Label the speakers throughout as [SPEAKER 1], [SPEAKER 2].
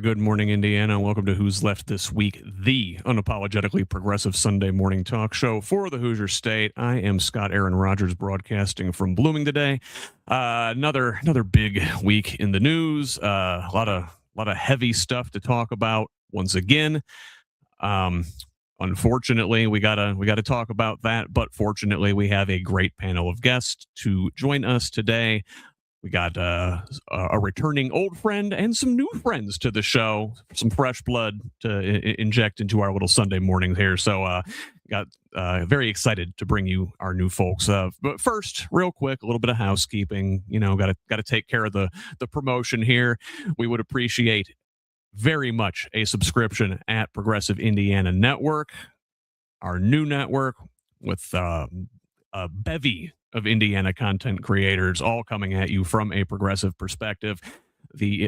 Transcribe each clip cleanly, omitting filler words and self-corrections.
[SPEAKER 1] Good morning, Indiana. Welcome to Who's Left This Week, the unapologetically progressive Sunday morning talk show for the Hoosier State. I am Scott Aaron Rogers, broadcasting from Blooming today. Another big week in the news. A lot of heavy stuff to talk about once again. Unfortunately, we gotta talk about that, but fortunately, we have a great panel of guests to join us today. We got a returning old friend and some new friends to the show, some fresh blood to inject into our little Sunday morning here. So got very excited to bring you our new folks. But first, real quick, a little bit of housekeeping. Got to take care of the promotion here. We would appreciate very much a subscription at Progressive Indiana Network, our new network with a bevy of Indiana content creators, all coming at you from a progressive perspective. The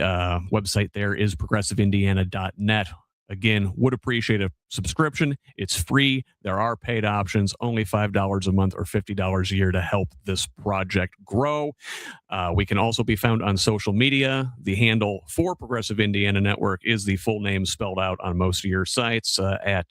[SPEAKER 1] website there is progressiveindiana.net. Again, would appreciate a subscription. It's free. There are paid options, only $5 a month or $50 a year to help this project grow. We can also be found on social media. The handle for Progressive Indiana Network is the full name spelled out on most of your sites. At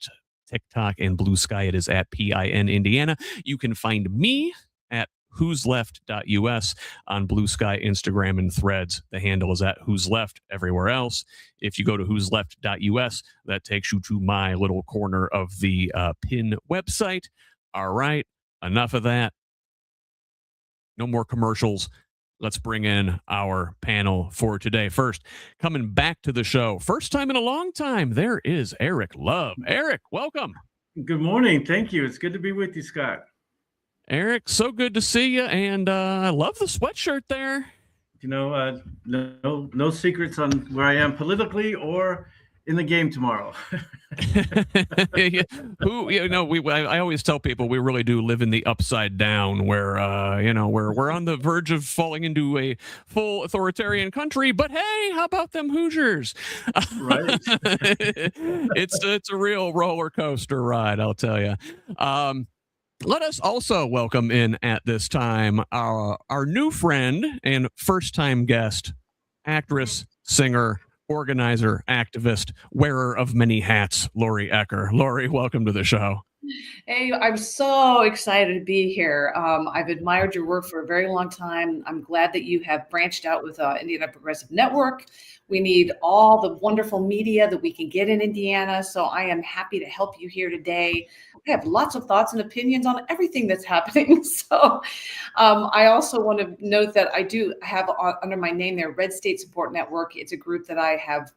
[SPEAKER 1] TikTok and Blue Sky, it is at PIN Indiana. You can find me at HoosLeft.us on Blue Sky, Instagram, and Threads. The handle is at Who's Left everywhere else. If you go to HoosLeft.us, that takes you to my little corner of the PIN website. All right, enough of that. No more commercials. Let's bring in our panel for today. First, coming back to the show, first time in a long time, there is Eric Love. Eric, welcome.
[SPEAKER 2] Good morning. Thank you. It's good to be with you, Scott.
[SPEAKER 1] Eric, so good to see you, and I love the sweatshirt there.
[SPEAKER 2] No secrets on where I am politically or in the game tomorrow.
[SPEAKER 1] I always tell people we really do live in the upside down, where we're on the verge of falling into a full authoritarian country. But hey, how about them Hoosiers?
[SPEAKER 2] Right.
[SPEAKER 1] It's a real roller coaster ride, I'll tell you. Let us also welcome in at this time our new friend and first-time guest, actress, singer, organizer, activist, wearer of many hats, Lori Ecker. Lori, welcome to the show.
[SPEAKER 3] Hey, I'm so excited to be here. I've admired your work for a very long time. I'm glad that you have branched out with Indiana Progressive Network. We need all the wonderful media that we can get in Indiana. So I am happy to help you here today. I have lots of thoughts and opinions on everything that's happening. So I also want to note that I do have under my name there, Red State Support Network. It's a group that I have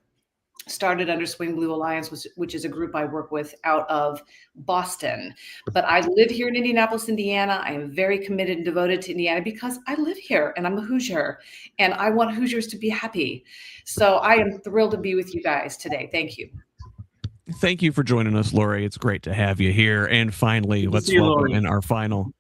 [SPEAKER 3] started under Swing Blue Alliance, which is a group I work with out of Boston. But I live here in Indianapolis, Indiana. I am very committed and devoted to Indiana because I live here and I'm a Hoosier and I want Hoosiers to be happy. So I am thrilled to be with you guys today. Thank you.
[SPEAKER 1] Thank you for joining us, Lori. It's great to have you here. And finally, let's welcome in our final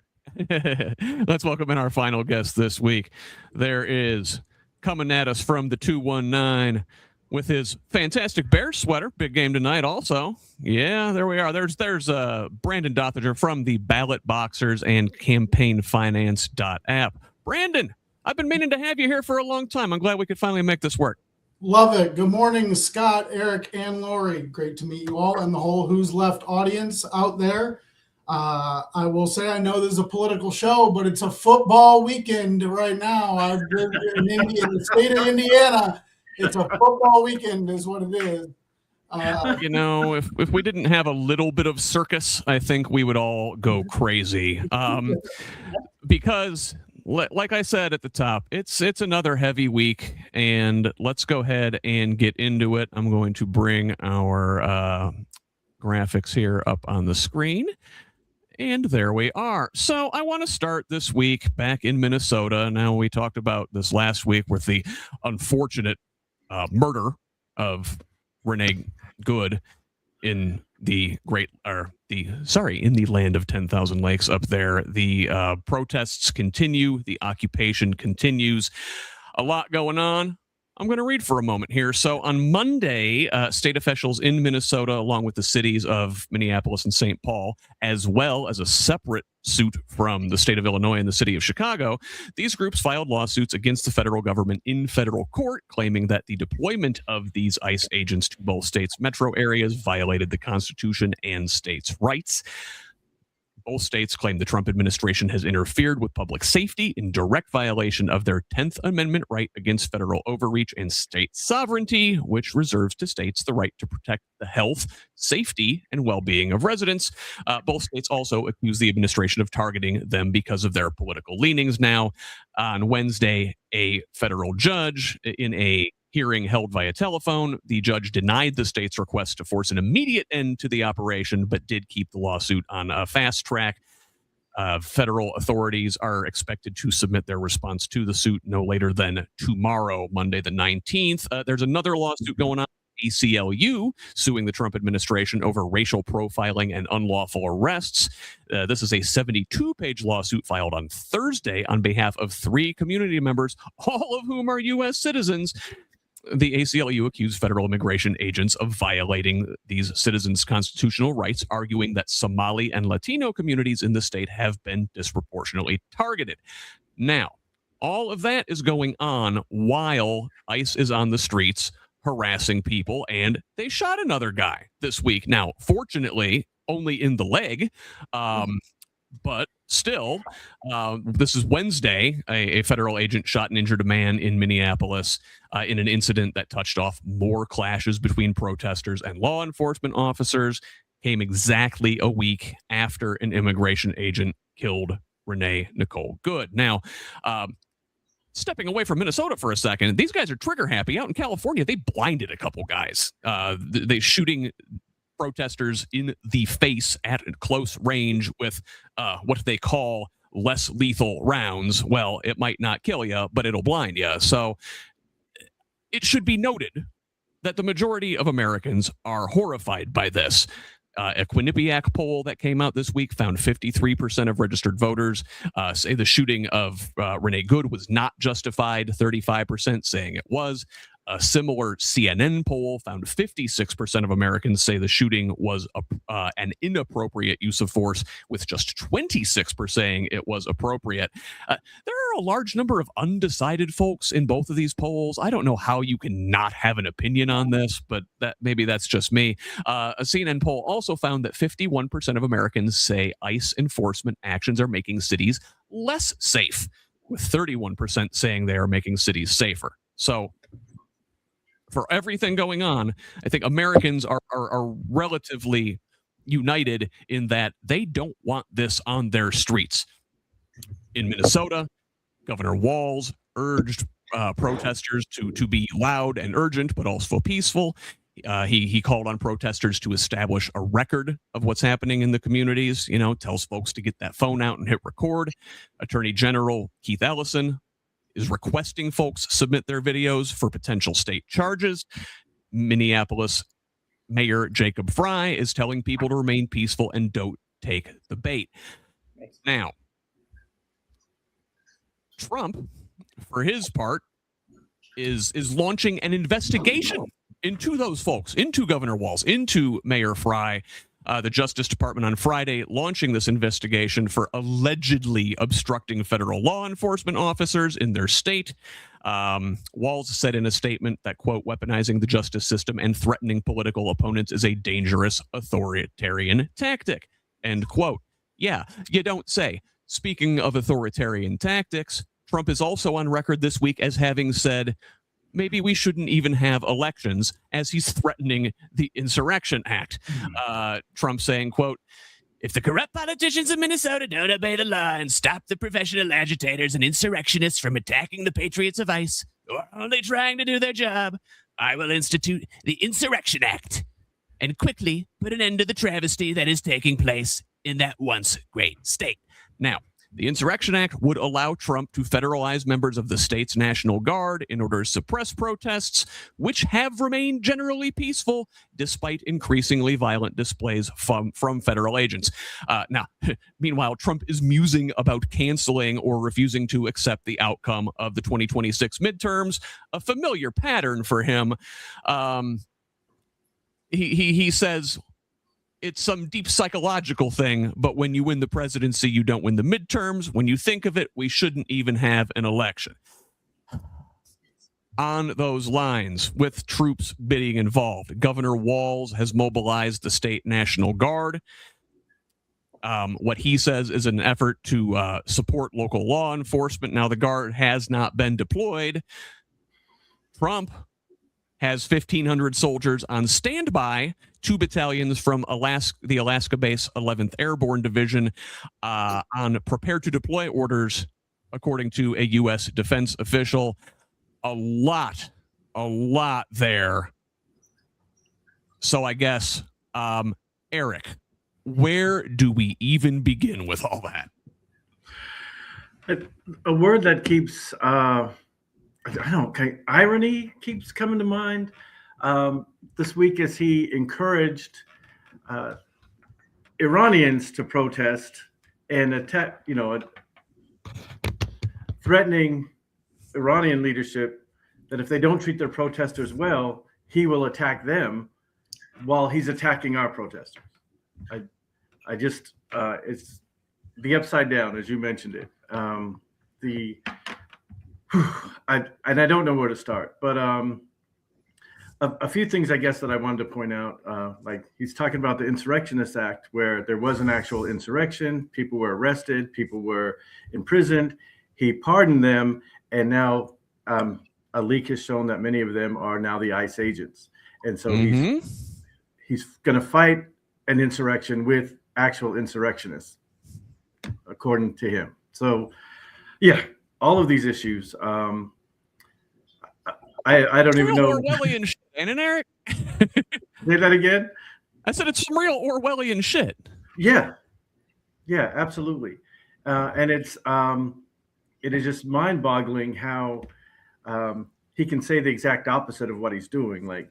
[SPEAKER 1] guest this week. There is, coming at us from the 219 with his fantastic bear sweater. Big game tonight also. Yeah, there we are. There's Brandon Dothinger from the Ballot Boxers and CampaignFinance.app. Brandon, I've been meaning to have you here for a long time. I'm glad we could finally make this work.
[SPEAKER 4] Love it. Good morning, Scott, Eric, and Lori. Great to meet you all and the whole Who's Left audience out there. I will say I know this is a political show, but it's a football weekend right now. I've been in the state of Indiana. It's a football weekend is what it is.
[SPEAKER 1] If we didn't have a little bit of circus, I think we would all go crazy. Because like I said at the top, it's another heavy week, and let's go ahead and get into it. I'm going to bring our graphics here up on the screen. And there we are. So I want to start this week back in Minnesota. Now, we talked about this last week with the unfortunate murder of Renee Good in the in the land of 10,000 lakes up there. The protests continue. The occupation continues. A lot going on. I'm going to read for a moment here. So on Monday, state officials in Minnesota, along with the cities of Minneapolis and St. Paul, as well as a separate suit from the state of Illinois and the city of Chicago, these groups filed lawsuits against the federal government in federal court, claiming that the deployment of these ICE agents to both states' metro areas violated the Constitution and states' rights. Both states claim the Trump administration has interfered with public safety in direct violation of their 10th Amendment right against federal overreach and state sovereignty, which reserves to states the right to protect the health, safety, and well-being of residents. Both states also accuse the administration of targeting them because of their political leanings. Now, on Wednesday, a federal judge in a hearing held via telephone, the judge denied the state's request to force an immediate end to the operation, but did keep the lawsuit on a fast track. Federal authorities are expected to submit their response to the suit no later than tomorrow, Monday the 19th. There's another lawsuit going on. ACLU suing the Trump administration over racial profiling and unlawful arrests. This is a 72-page lawsuit filed on Thursday on behalf of 3 community members, all of whom are U.S. citizens. The ACLU accused federal immigration agents of violating these citizens' constitutional rights, arguing that Somali and Latino communities in the state have been disproportionately targeted. Now, all of that is going on while ICE is on the streets harassing people, and they shot another guy this week. Now, fortunately, only in the leg. But still, this is Wednesday. A federal agent shot and injured a man in Minneapolis in an incident that touched off more clashes between protesters and law enforcement officers. Came exactly a week after an immigration agent killed Renee Nicole Good. Now, stepping away from Minnesota for a second, these guys are trigger happy. Out in California, they blinded a couple guys. They shooting protesters in the face at close range with what they call less lethal rounds. Well, it might not kill you, but it'll blind you. So it should be noted that the majority of Americans are horrified by this. A Quinnipiac poll that came out this week found 53% of registered voters say the shooting of Renee Good was not justified, 35% saying it was. A similar CNN poll found 56% of Americans say the shooting was an inappropriate use of force, with just 26% saying it was appropriate. There are a large number of undecided folks in both of these polls. I don't know how you can not have an opinion on this, but maybe that's just me. A CNN poll also found that 51% of Americans say ICE enforcement actions are making cities less safe, with 31% saying they are making cities safer. So, for everything going on, I think Americans are relatively united in that they don't want this on their streets. In Minnesota, Governor Walz urged protesters to be loud and urgent, but also peaceful. He called on protesters to establish a record of what's happening in the communities, tells folks to get that phone out and hit record. Attorney General Keith Ellison is requesting folks submit their videos for potential state charges. Minneapolis Mayor Jacob Fry is telling people to remain peaceful and don't take the bait. Now, Trump, for his part, is launching an investigation into those folks, into Governor Walz, into Mayor Fry. The Justice Department on Friday launching this investigation for allegedly obstructing federal law enforcement officers in their state. Walz said in a statement that, quote, weaponizing the justice system and threatening political opponents is a dangerous authoritarian tactic, end quote. Yeah, you don't say. Speaking of authoritarian tactics, Trump is also on record this week as having said, maybe we shouldn't even have elections, as he's threatening the Insurrection Act. Trump saying, quote, if the corrupt politicians of Minnesota don't obey the law and stop the professional agitators and insurrectionists from attacking the patriots of ICE, who are only trying to do their job, I will institute the Insurrection Act and quickly put an end to the travesty that is taking place in that once great state. Now, The Insurrection Act would allow Trump to federalize members of the state's National Guard in order to suppress protests, which have remained generally peaceful despite increasingly violent displays from federal agents. Now, meanwhile, Trump is musing about canceling or refusing to accept the outcome of the 2026 midterms, a familiar pattern for him. He says it's some deep psychological thing, but when you win the presidency, you don't win the midterms. When you think of it, we shouldn't even have an election. On those lines, with troops being involved, Governor Walz has mobilized the state National Guard. What he says is an effort to support local law enforcement. Now, the Guard has not been deployed. Trump has 1,500 soldiers on standby, 2 battalions from the Alaska-based 11th Airborne Division on prepare-to-deploy orders, according to a U.S. defense official. A lot there. So I guess, Eric, where do we even begin with all that?
[SPEAKER 2] A word that keeps... irony keeps coming to mind. This week, as he encouraged Iranians to protest and attack, threatening Iranian leadership that if they don't treat their protesters well, he will attack them while he's attacking our protesters. It's the upside down, as you mentioned it. I don't know where to start, but a few things I guess that I wanted to point out. Like he's talking about the Insurrectionist Act, where there was an actual insurrection, people were arrested, people were imprisoned. He pardoned them, and now a leak has shown that many of them are now the ICE agents, and so he's going to fight an insurrection with actual insurrectionists, according to him. So, yeah. All of these issues, I don't even know.
[SPEAKER 1] Orwellian shit, ain't it, Eric?
[SPEAKER 2] Say that again?
[SPEAKER 1] I said it's some real Orwellian shit.
[SPEAKER 2] Yeah, absolutely. And it is just mind-boggling how he can say the exact opposite of what he's doing. Like,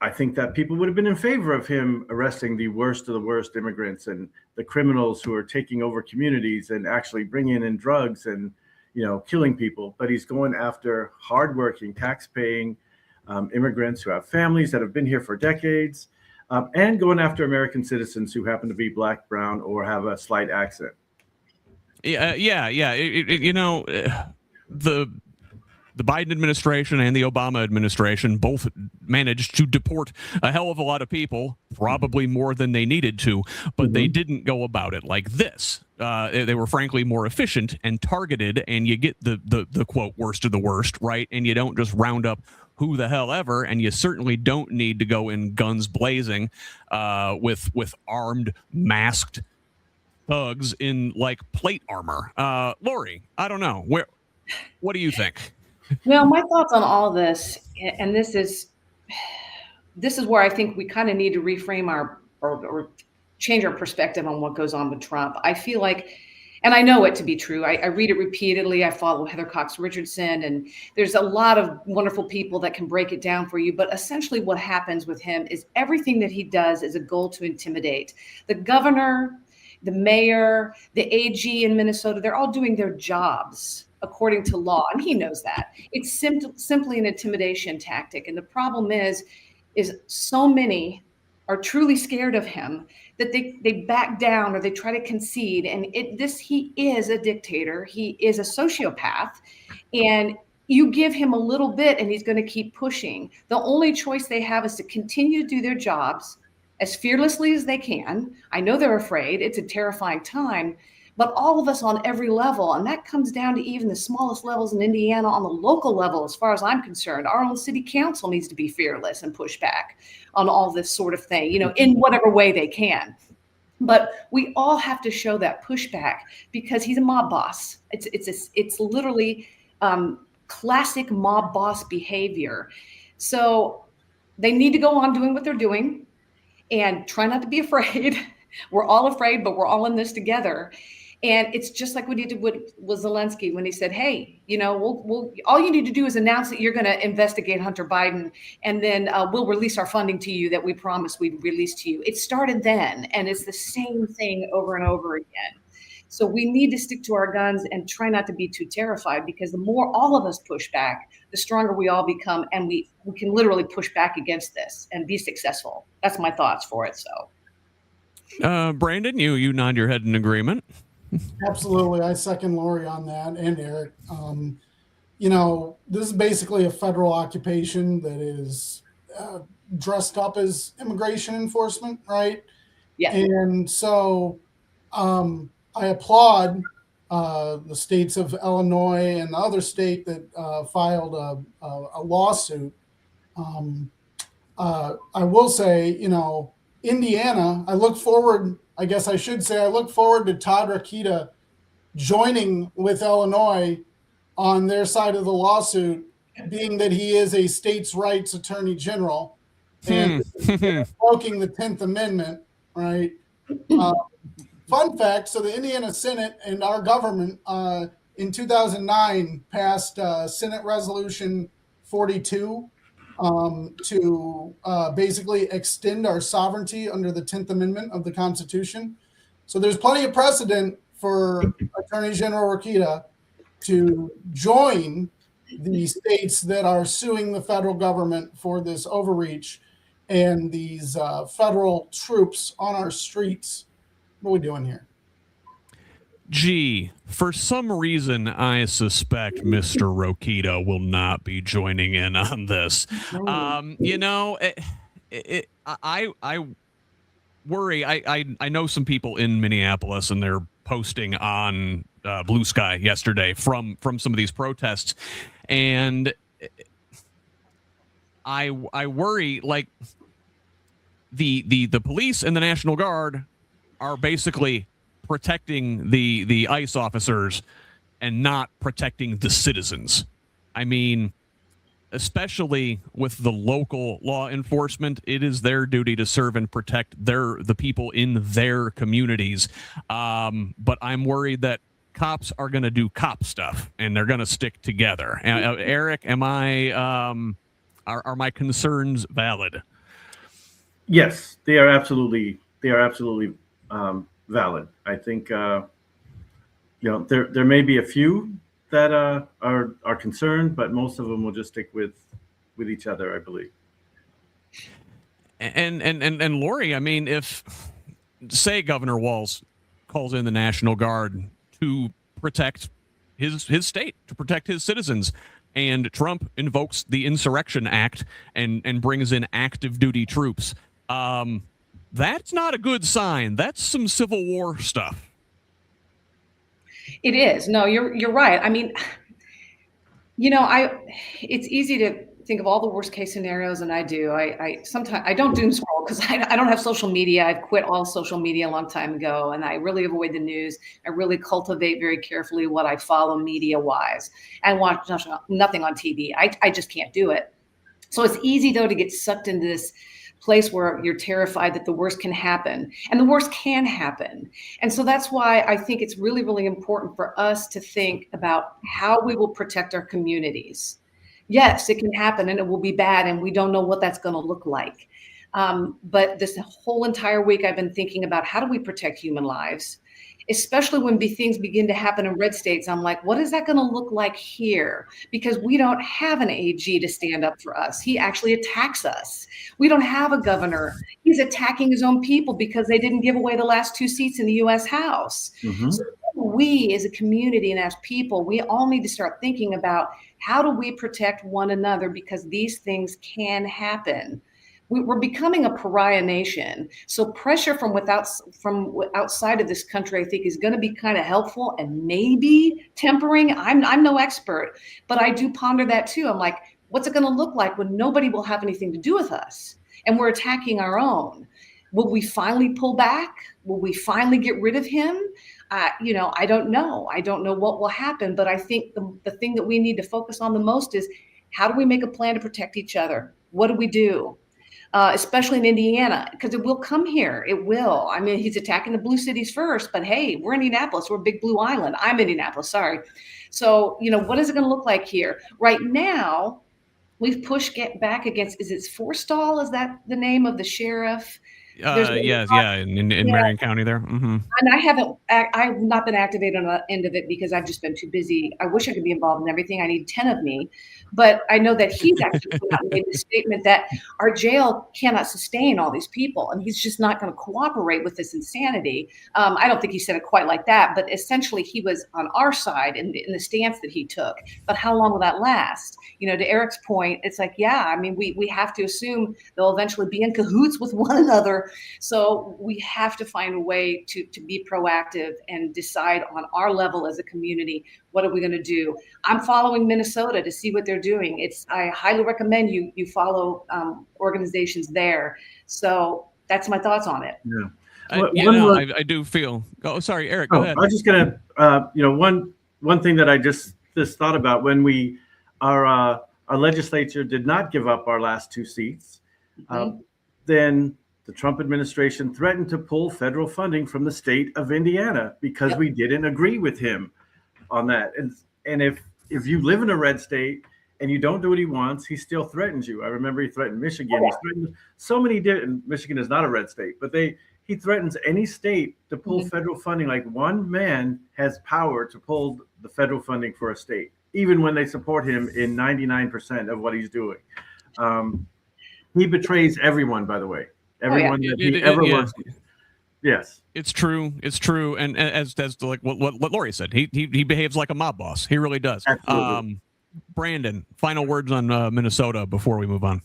[SPEAKER 2] I think that people would have been in favor of him arresting the worst of the worst immigrants and the criminals who are taking over communities and actually bringing in drugs and killing people, but he's going after hardworking, tax-paying immigrants who have families that have been here for decades, and going after American citizens who happen to be black, brown, or have a slight accent. The Biden administration and the Obama administration both managed to deport a hell of a lot of people, probably more than they needed to, but they didn't go about it like this. They were frankly more efficient and targeted, and you get the quote worst of the worst, right? And you don't just round up who the hell ever, and you certainly don't need to go in guns blazing with armed, masked thugs in like plate armor. Lori, I don't know. What do you think?
[SPEAKER 3] Well, my thoughts on all this, and this is where I think we kind of need to reframe or change our perspective on what goes on with Trump. I feel like, and I know it to be true, I read it repeatedly. I follow Heather Cox Richardson, and there's a lot of wonderful people that can break it down for you. But essentially what happens with him is everything that he does is a goal to intimidate. The governor, the mayor, the AG in Minnesota, they're all doing their jobs according to law, and he knows that. It's simply an intimidation tactic. And the problem is so many are truly scared of him that they back down or they try to concede. And he is a dictator. He is a sociopath. And you give him a little bit and he's going to keep pushing. The only choice they have is to continue to do their jobs as fearlessly as they can. I know they're afraid. It's a terrifying time. But all of us on every level, and that comes down to even the smallest levels in Indiana on the local level, as far as I'm concerned, our own city council needs to be fearless and push back on all this sort of thing, in whatever way they can. But we all have to show that pushback because he's a mob boss. It's literally classic mob boss behavior. So they need to go on doing what they're doing and try not to be afraid. We're all afraid, but we're all in this together. And it's just like what he did with Zelensky when he said, hey, we'll all you need to do is announce that you're going to investigate Hunter Biden, and then we'll release our funding to you that we promised we'd release to you. It started then, and it's the same thing over and over again. So we need to stick to our guns and try not to be too terrified, because the more all of us push back, the stronger we all become, and we can literally push back against this and be successful. That's my thoughts for it. So,
[SPEAKER 1] Brandon, you nod your head in agreement.
[SPEAKER 4] Absolutely. I second Lori on that, and Eric. This is basically a federal occupation that is dressed up as immigration enforcement, right?
[SPEAKER 3] Yeah.
[SPEAKER 4] And so I applaud the states of Illinois and the other state that filed a lawsuit. I will say, Indiana, I look forward to Todd Rokita joining with Illinois on their side of the lawsuit, being that he is a states' rights attorney general and invoking the 10th Amendment, right? Fun fact, so the Indiana Senate and our government in 2009 passed Senate Resolution 42 to basically extend our sovereignty under the 10th Amendment of the Constitution. So there's plenty of precedent for Attorney General Rokita to join the states that are suing the federal government for this overreach and these federal troops on our streets. What are we doing here?
[SPEAKER 1] Gee, for some reason, I suspect Mr. Rokita will not be joining in on this. I worry. I know some people in Minneapolis, and they're posting on Blue Sky yesterday from some of these protests, and I worry, like the police and the National Guard are basically protecting the ICE officers and not protecting the citizens. I mean, especially with the local law enforcement, it is their duty to serve and protect the people in their communities. But I'm worried that cops are going to do cop stuff and they're going to stick together. Eric, are my concerns valid?
[SPEAKER 2] Yes, they are absolutely valid. I think there may be a few that are concerned, but most of them will just stick with each other, I believe.
[SPEAKER 1] And Lori, I mean, if say Governor Walz calls in the National Guard to protect his state, to protect his citizens, and Trump invokes the Insurrection Act and brings in active duty troops, that's not a good sign. That's some Civil War stuff.
[SPEAKER 3] It is. No, you're right. I mean, it's easy to think of all the worst case scenarios, and I do. I sometimes I don't doom scroll because I don't have social media. I've quit all social media a long time ago, and I really avoid the news. I really cultivate very carefully what I follow media wise. I watch nothing on TV. I just can't do it. So it's easy though to get sucked into this place where you're terrified that the worst can happen, and the worst can happen. And so that's why I think it's really, really important for us to think about how we will protect our communities. Yes, it can happen and it will be bad, and we don't know what that's going to look like. But this whole entire week, I've been thinking about how do we protect human lives, especially when things begin to happen in red states. I'm like, what is that going to look like here? Because we don't have an AG to stand up for us. He actually attacks us. We don't have a governor. He's attacking his own people because they didn't give away the last 2 seats in the U.S. House. Mm-hmm. So we as a community and as people, we all need to start thinking about how do we protect one another, because these things can happen. We're becoming a pariah nation. So pressure from outside of this country, I think, is going to be kind of helpful and maybe tempering. I'm no expert, but I do ponder that too. I'm like, what's it going to look like when nobody will have anything to do with us and we're attacking our own? Will we finally pull back? Will we finally get rid of him? I don't know. I don't know what will happen, but I think the thing that we need to focus on the most is how do we make a plan to protect each other? What do we do? especially in Indiana, because it will come here. It will. I mean, he's attacking the blue cities first, but hey, we're Indianapolis. We're a big blue island. I'm Indianapolis, sorry. So, what is it going to look like here? Right now, we've pushed back against, is it Forstall? Is that the name of the sheriff?
[SPEAKER 1] In Marion County there. Mm-hmm.
[SPEAKER 3] And I've not been activated on the end of it because I've just been too busy. I wish I could be involved in everything. I need 10 of me. But I know that he's actually put out and made a statement that our jail cannot sustain all these people. And he's just not going to cooperate with this insanity. I don't think he said it quite like that, but essentially he was on our side in the stance that he took. But how long will that last? To Eric's point, it's like, yeah, I mean, we have to assume they'll eventually be in cahoots with one another. So we have to find a way to be proactive and decide on our level as a community, what are we going to do? I'm following Minnesota to see what they're doing. I highly recommend you follow organizations there. So that's my thoughts on it.
[SPEAKER 2] Yeah.
[SPEAKER 1] I do feel. Oh, sorry, Eric. Go ahead.
[SPEAKER 2] I was just gonna, one thing that I just thought about when our legislature did not give up our last 2 seats, then the Trump administration threatened to pull federal funding from the state of Indiana because we didn't agree with him on that. And if you live in a red state and you don't do what he wants, he still threatens you. I remember he threatened Michigan. He threatened so many different. Michigan is not a red state, but he threatens any state to pull federal funding. Like, one man has power to pull the federal funding for a state, even when they support him in 99% of what he's doing. He betrays everyone, by the way. Everyone that he ever wants. Yes, it's
[SPEAKER 1] true. And as like what Lori said, he behaves like a mob boss. He really does.
[SPEAKER 2] Absolutely.
[SPEAKER 1] Brandon, final words on Minnesota before we move on.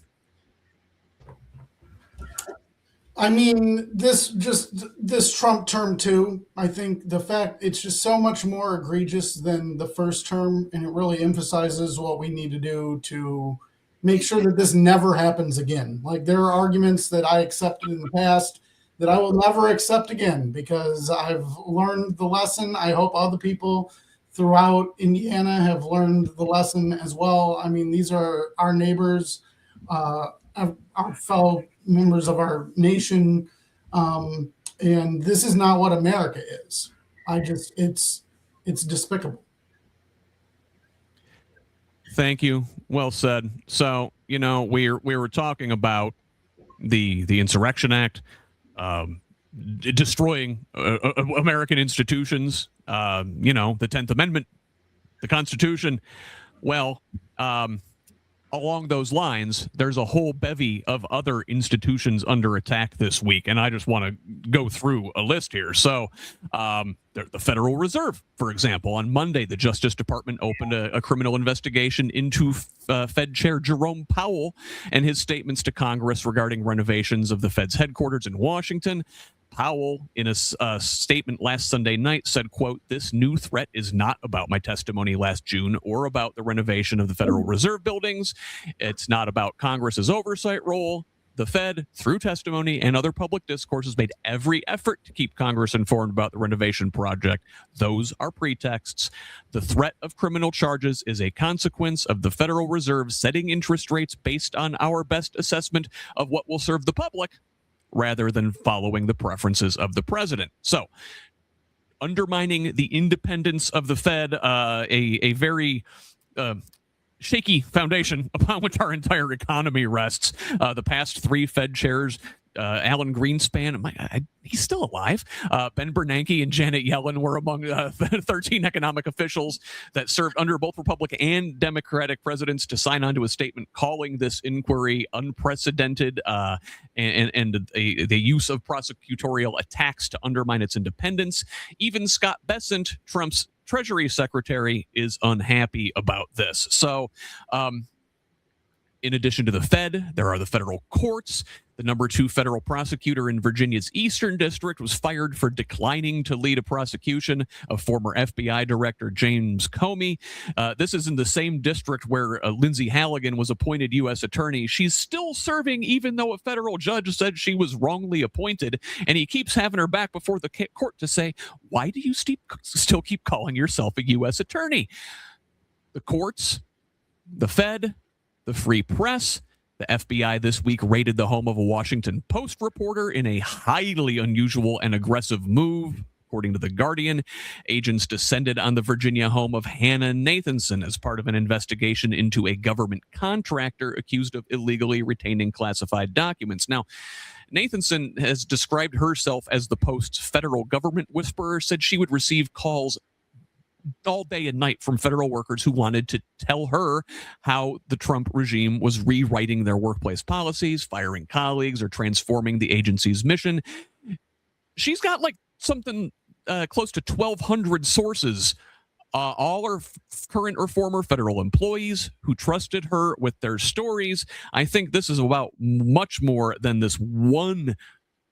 [SPEAKER 4] I mean, this Trump term too, I think the fact it's just so much more egregious than the first term, and it really emphasizes what we need to do to make sure that this never happens again. Like, there are arguments that I accepted in the past that I will never accept again because I've learned the lesson. I hope other people throughout Indiana have learned the lesson as well. I mean, these are our neighbors, our fellow members of our nation, and this is not what America is. It's despicable.
[SPEAKER 1] Thank you. Well said. So, we were talking about the Insurrection Act, destroying American institutions, the 10th Amendment, the Constitution. Well, along those lines, there's a whole bevy of other institutions under attack this week, and I just want to go through a list here. So the Federal Reserve, for example, on Monday, the Justice Department opened a criminal investigation into Fed Chair Jerome Powell and his statements to Congress regarding renovations of the Fed's headquarters in Washington. Powell, in a statement last Sunday night, said, quote, "This new threat is not about my testimony last June or about the renovation of the Federal Reserve buildings. It's not about Congress's oversight role. The Fed, through testimony and other public discourse, has made every effort to keep Congress informed about the renovation project. Those are pretexts. The threat of criminal charges is a consequence of the Federal Reserve setting interest rates based on our best assessment of what will serve the public, rather than following the preferences of the president." So, undermining the independence of the Fed, a very shaky foundation upon which our entire economy rests. The past 3 Fed chairs, Alan Greenspan, he's still alive. Ben Bernanke and Janet Yellen were among 13 economic officials that served under both Republican and Democratic presidents to sign on to a statement calling this inquiry unprecedented and the use of prosecutorial attacks to undermine its independence. Even Scott Bessent, Trump's Treasury Secretary, is unhappy about this. So, in addition to the Fed, there are the federal courts. The number 2 federal prosecutor in Virginia's Eastern District was fired for declining to lead a prosecution of former FBI Director James Comey. This is in the same district where Lindsay Halligan was appointed U.S. Attorney. She's still serving, even though a federal judge said she was wrongly appointed, and he keeps having her back before the court to say, why do you still keep calling yourself a U.S. Attorney? The courts, the Fed, the free press, The FBI this week raided the home of a Washington Post reporter in a highly unusual and aggressive move. According to The Guardian, agents descended on the Virginia home of Hannah Nathanson as part of an investigation into a government contractor accused of illegally retaining classified documents. Now, Nathanson has described herself as the Post's federal government whisperer, said she would receive calls all day and night from federal workers who wanted to tell her how the Trump regime was rewriting their workplace policies, firing colleagues, or transforming the agency's mission. She's got like something close to 1,200 sources. All are current or former federal employees who trusted her with their stories. I think this is about much more than this one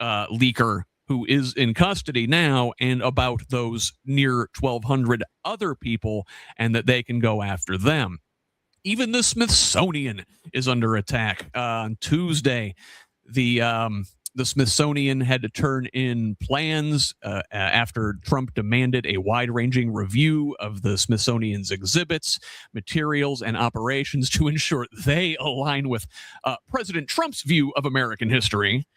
[SPEAKER 1] leaker who is in custody now, and about those near 1,200 other people, and that they can go after them. Even the Smithsonian is under attack. On Tuesday, the Smithsonian had to turn in plans after Trump demanded a wide-ranging review of the Smithsonian's exhibits, materials, and operations to ensure they align with President Trump's view of American history.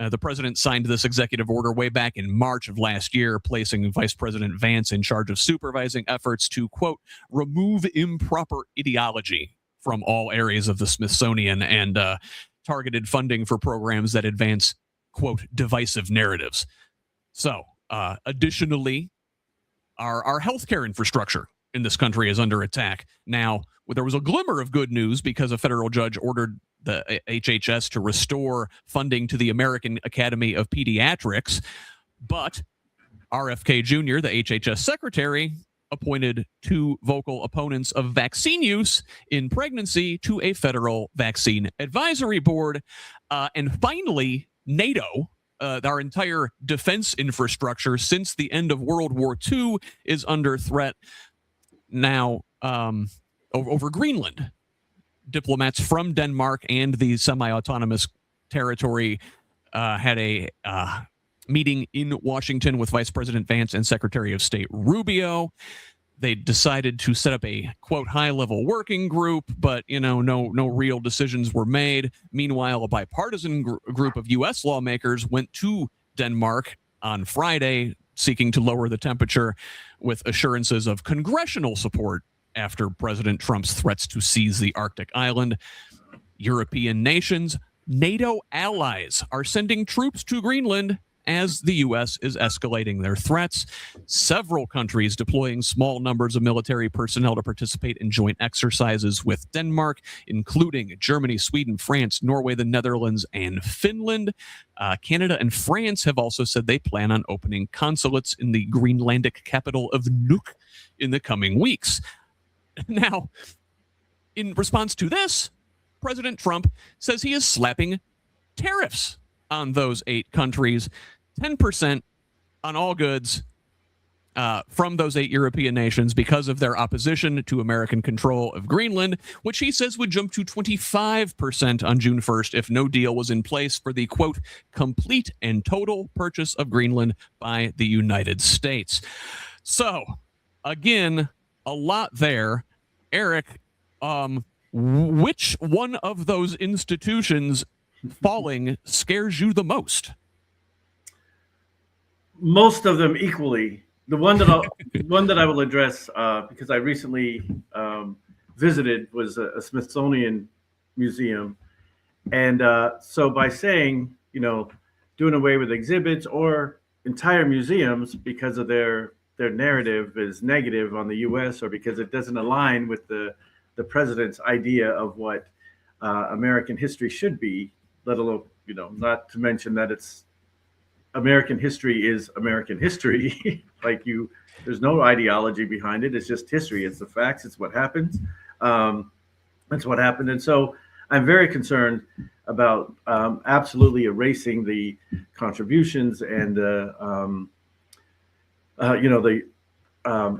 [SPEAKER 1] The president signed this executive order way back in March of last year, placing Vice President Vance in charge of supervising efforts to, quote, remove improper ideology from all areas of the Smithsonian and targeted funding for programs that advance, quote, divisive narratives. So, additionally, our healthcare infrastructure in this country is under attack. Now, there was a glimmer of good news because a federal judge ordered the HHS to restore funding to the American Academy of Pediatrics, but RFK Jr., the HHS secretary, appointed two vocal opponents of vaccine use in pregnancy to a federal vaccine advisory board. And finally, NATO, our entire defense infrastructure since the end of World War II, is under threat now over Greenland. Diplomats from Denmark and the semi-autonomous territory had a meeting in Washington with Vice President Vance and Secretary of State Rubio. They decided to set up a, quote, high-level working group, but, no real decisions were made. Meanwhile, a bipartisan group of U.S. lawmakers went to Denmark on Friday, seeking to lower the temperature with assurances of congressional support after President Trump's threats to seize the Arctic island. European nations, NATO allies are sending troops to Greenland as the U.S. is escalating their threats. Several countries deploying small numbers of military personnel to participate in joint exercises with Denmark, including Germany, Sweden, France, Norway, the Netherlands, and Finland. Canada and France have also said they plan on opening consulates in the Greenlandic capital of Nuuk in the coming weeks. Now, in response to this, President Trump says he is slapping tariffs on those 8 countries, 10% on all goods from those 8 European nations because of their opposition to American control of Greenland, which he says would jump to 25% on June 1st if no deal was in place for the, quote, complete and total purchase of Greenland by the United States. So, again, a lot there. Eric, which one of those institutions falling scares you the most?
[SPEAKER 2] Most of them equally. The one that I will address because I recently visited was a Smithsonian museum, and so by saying doing away with exhibits or entire museums because of their narrative is negative on the U.S. or because it doesn't align with the president's idea of what American history should be, let alone, not to mention that it's American history is American history. There's no ideology behind it. It's just history. It's the facts. It's what happens. That's what happened. And so I'm very concerned about absolutely erasing the contributions and the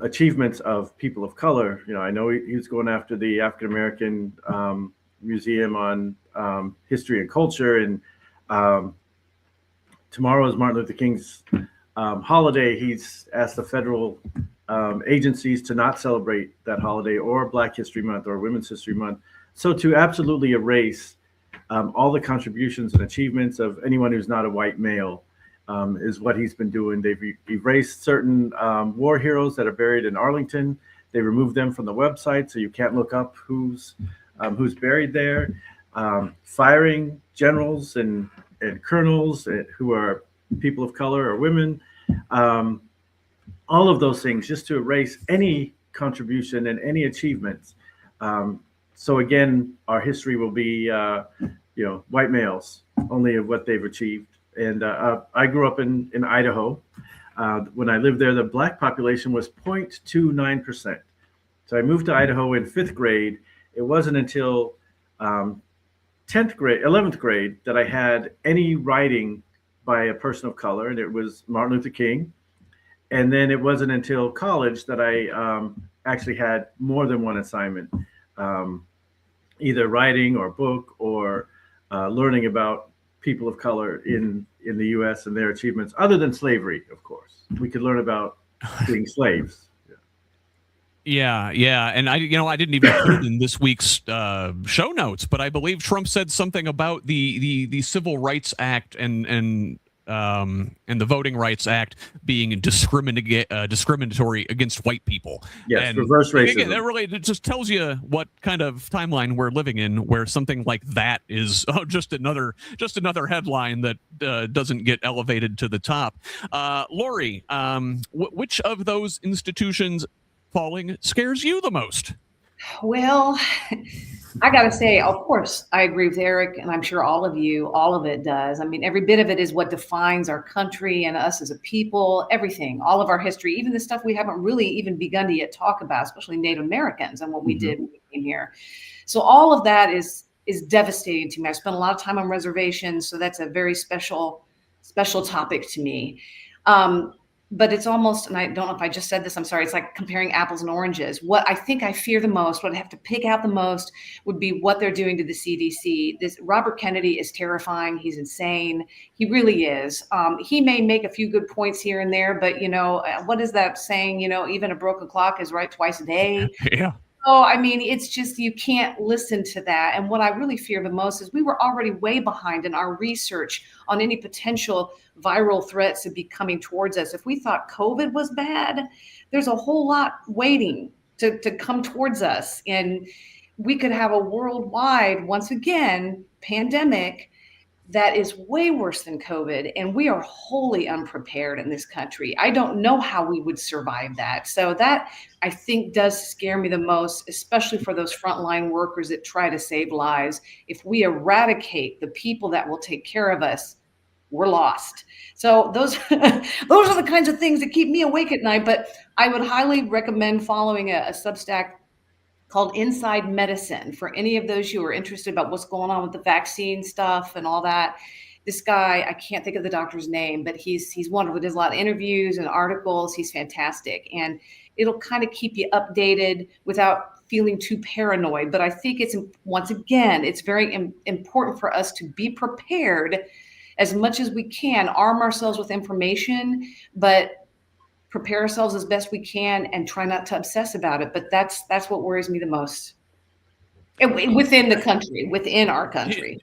[SPEAKER 2] achievements of people of color. I know he's going after the African American Museum on History and Culture, and tomorrow is Martin Luther King's holiday. He's asked the federal agencies to not celebrate that holiday or Black History Month or Women's History Month. So to absolutely erase all the contributions and achievements of anyone who's not a white male is what he's been doing. They've erased certain war heroes that are buried in Arlington. They removed them from the website, so you can't look up who's buried there. Firing generals and colonels who are people of color or women. All of those things just to erase any contribution and any achievements. So again, our history will be, white males, only of what they've achieved. And I grew up in Idaho. When I lived there, the Black population was 0.29%. So I moved to Idaho in 5th grade. It wasn't until 11th grade that I had any writing by a person of color, and it was Martin Luther King. And then it wasn't until college that I actually had more than one assignment, either writing or book or learning about people of color in the U.S. and their achievements, other than slavery, of course. We could learn about being slaves.
[SPEAKER 1] Yeah, and I didn't even put it in this week's show notes, but I believe Trump said something about the Civil Rights Act and the Voting Rights Act being discriminatory against white people.
[SPEAKER 2] Yes,
[SPEAKER 1] and
[SPEAKER 2] reverse racism.
[SPEAKER 1] Again, it just tells you what kind of timeline we're living in, where something like that is just another headline that doesn't get elevated to the top. Lori, which of those institutions falling scares you the most?
[SPEAKER 3] Well, I got to say, of course, I agree with Eric, and I'm sure all of it does. I mean, every bit of it is what defines our country and us as a people, everything, all of our history, even the stuff we haven't really even begun to yet talk about, especially Native Americans and what we did when we came here. So all of that is devastating to me. I spent a lot of time on reservations, so that's a very special topic to me. But it's almost, and I don't know if I just said this, I'm sorry, it's like comparing apples and oranges. What I think I fear the most, what I have to pick out the most would be what they're doing to the CDC. This Robert Kennedy is terrifying. He's insane. He really is. He may make a few good points here and there, but what is that saying? Even a broken clock is right twice a day.
[SPEAKER 1] Yeah.
[SPEAKER 3] So, I mean, it's just, you can't listen to that. And what I really fear the most is we were already way behind in our research on any potential viral threats to be coming towards us. If we thought COVID was bad, there's a whole lot waiting to come towards us. And we could have a worldwide, once again, pandemic that is way worse than COVID. And we are wholly unprepared in this country. I don't know how we would survive that. So that, I think, does scare me the most, especially for those frontline workers that try to save lives. If we eradicate the people that will take care of us, we're lost. So those are the kinds of things that keep me awake at night. But I would highly recommend following a Substack called Inside Medicine for any of those who are interested about what's going on with the vaccine stuff and all that. This guy, I can't think of the doctor's name, but he's wonderful. He does a lot of interviews and articles. He's fantastic. And it'll kind of keep you updated without feeling too paranoid. But I think once again, it's very important for us to be prepared as much as we can, arm ourselves with information, but prepare ourselves as best we can and try not to obsess about it. But that's what worries me the most within the country, within our country.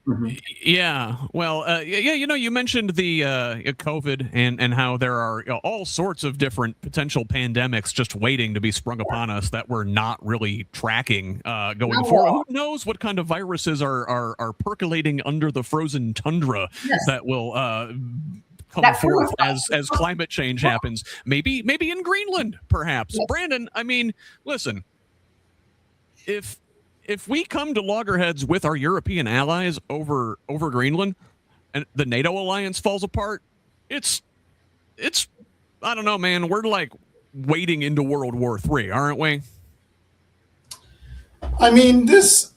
[SPEAKER 1] Yeah. Well, you mentioned the COVID and how there are all sorts of different potential pandemics just waiting to be sprung upon us that we're not really tracking going forward. Who knows what kind of viruses are percolating under the frozen tundra that will come forth as climate change happens. Maybe in Greenland, perhaps. Yes. Brandon, I mean, listen, if we come to loggerheads with our European allies over Greenland and the NATO alliance falls apart, it's I don't know, man. We're like wading into World War III, aren't we?
[SPEAKER 4] I mean, this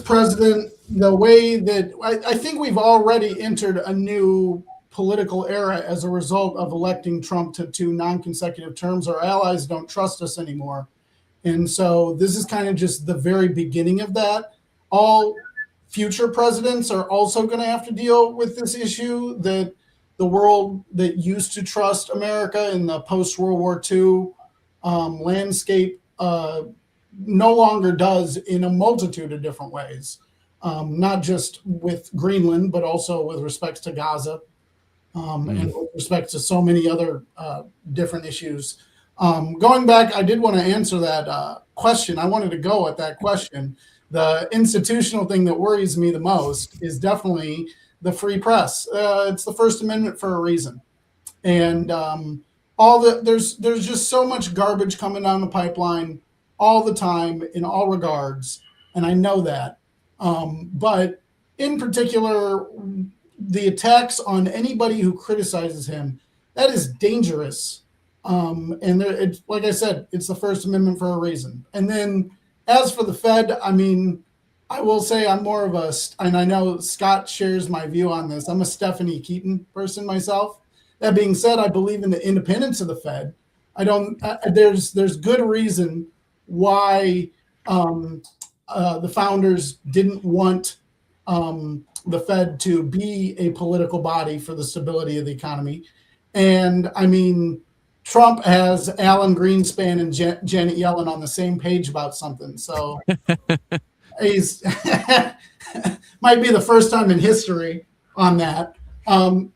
[SPEAKER 4] president, the way that I think we've already entered a new political era as a result of electing Trump to 2 non-consecutive terms. Our allies don't trust us anymore. And so this is kind of just the very beginning of that. All future presidents are also going to have to deal with this issue that the world that used to trust America in the post-World War II landscape no longer does in a multitude of different ways. not just with Greenland, but also with respect to Gaza, and with respect to so many other different issues. Going back, I did want to answer that question. I wanted to go at that question. The institutional thing that worries me the most is definitely the free press. It's the First Amendment for a reason. And there's just so much garbage coming down the pipeline all the time in all regards, and I know that. But in particular, the attacks on anybody who criticizes him, that is dangerous. And it's like I said, it's the First Amendment for a reason. And then as for the Fed, I mean, I will say I'm more of and I know Scott shares my view on this. I'm a Stephanie Keaton person myself. That being said, I believe in the independence of the Fed. There's good reason why the founders didn't want the Fed to be a political body for the stability of the economy. And I mean, Trump has Alan Greenspan and Janet Yellen on the same page about something. So he's might be the first time in history on that. The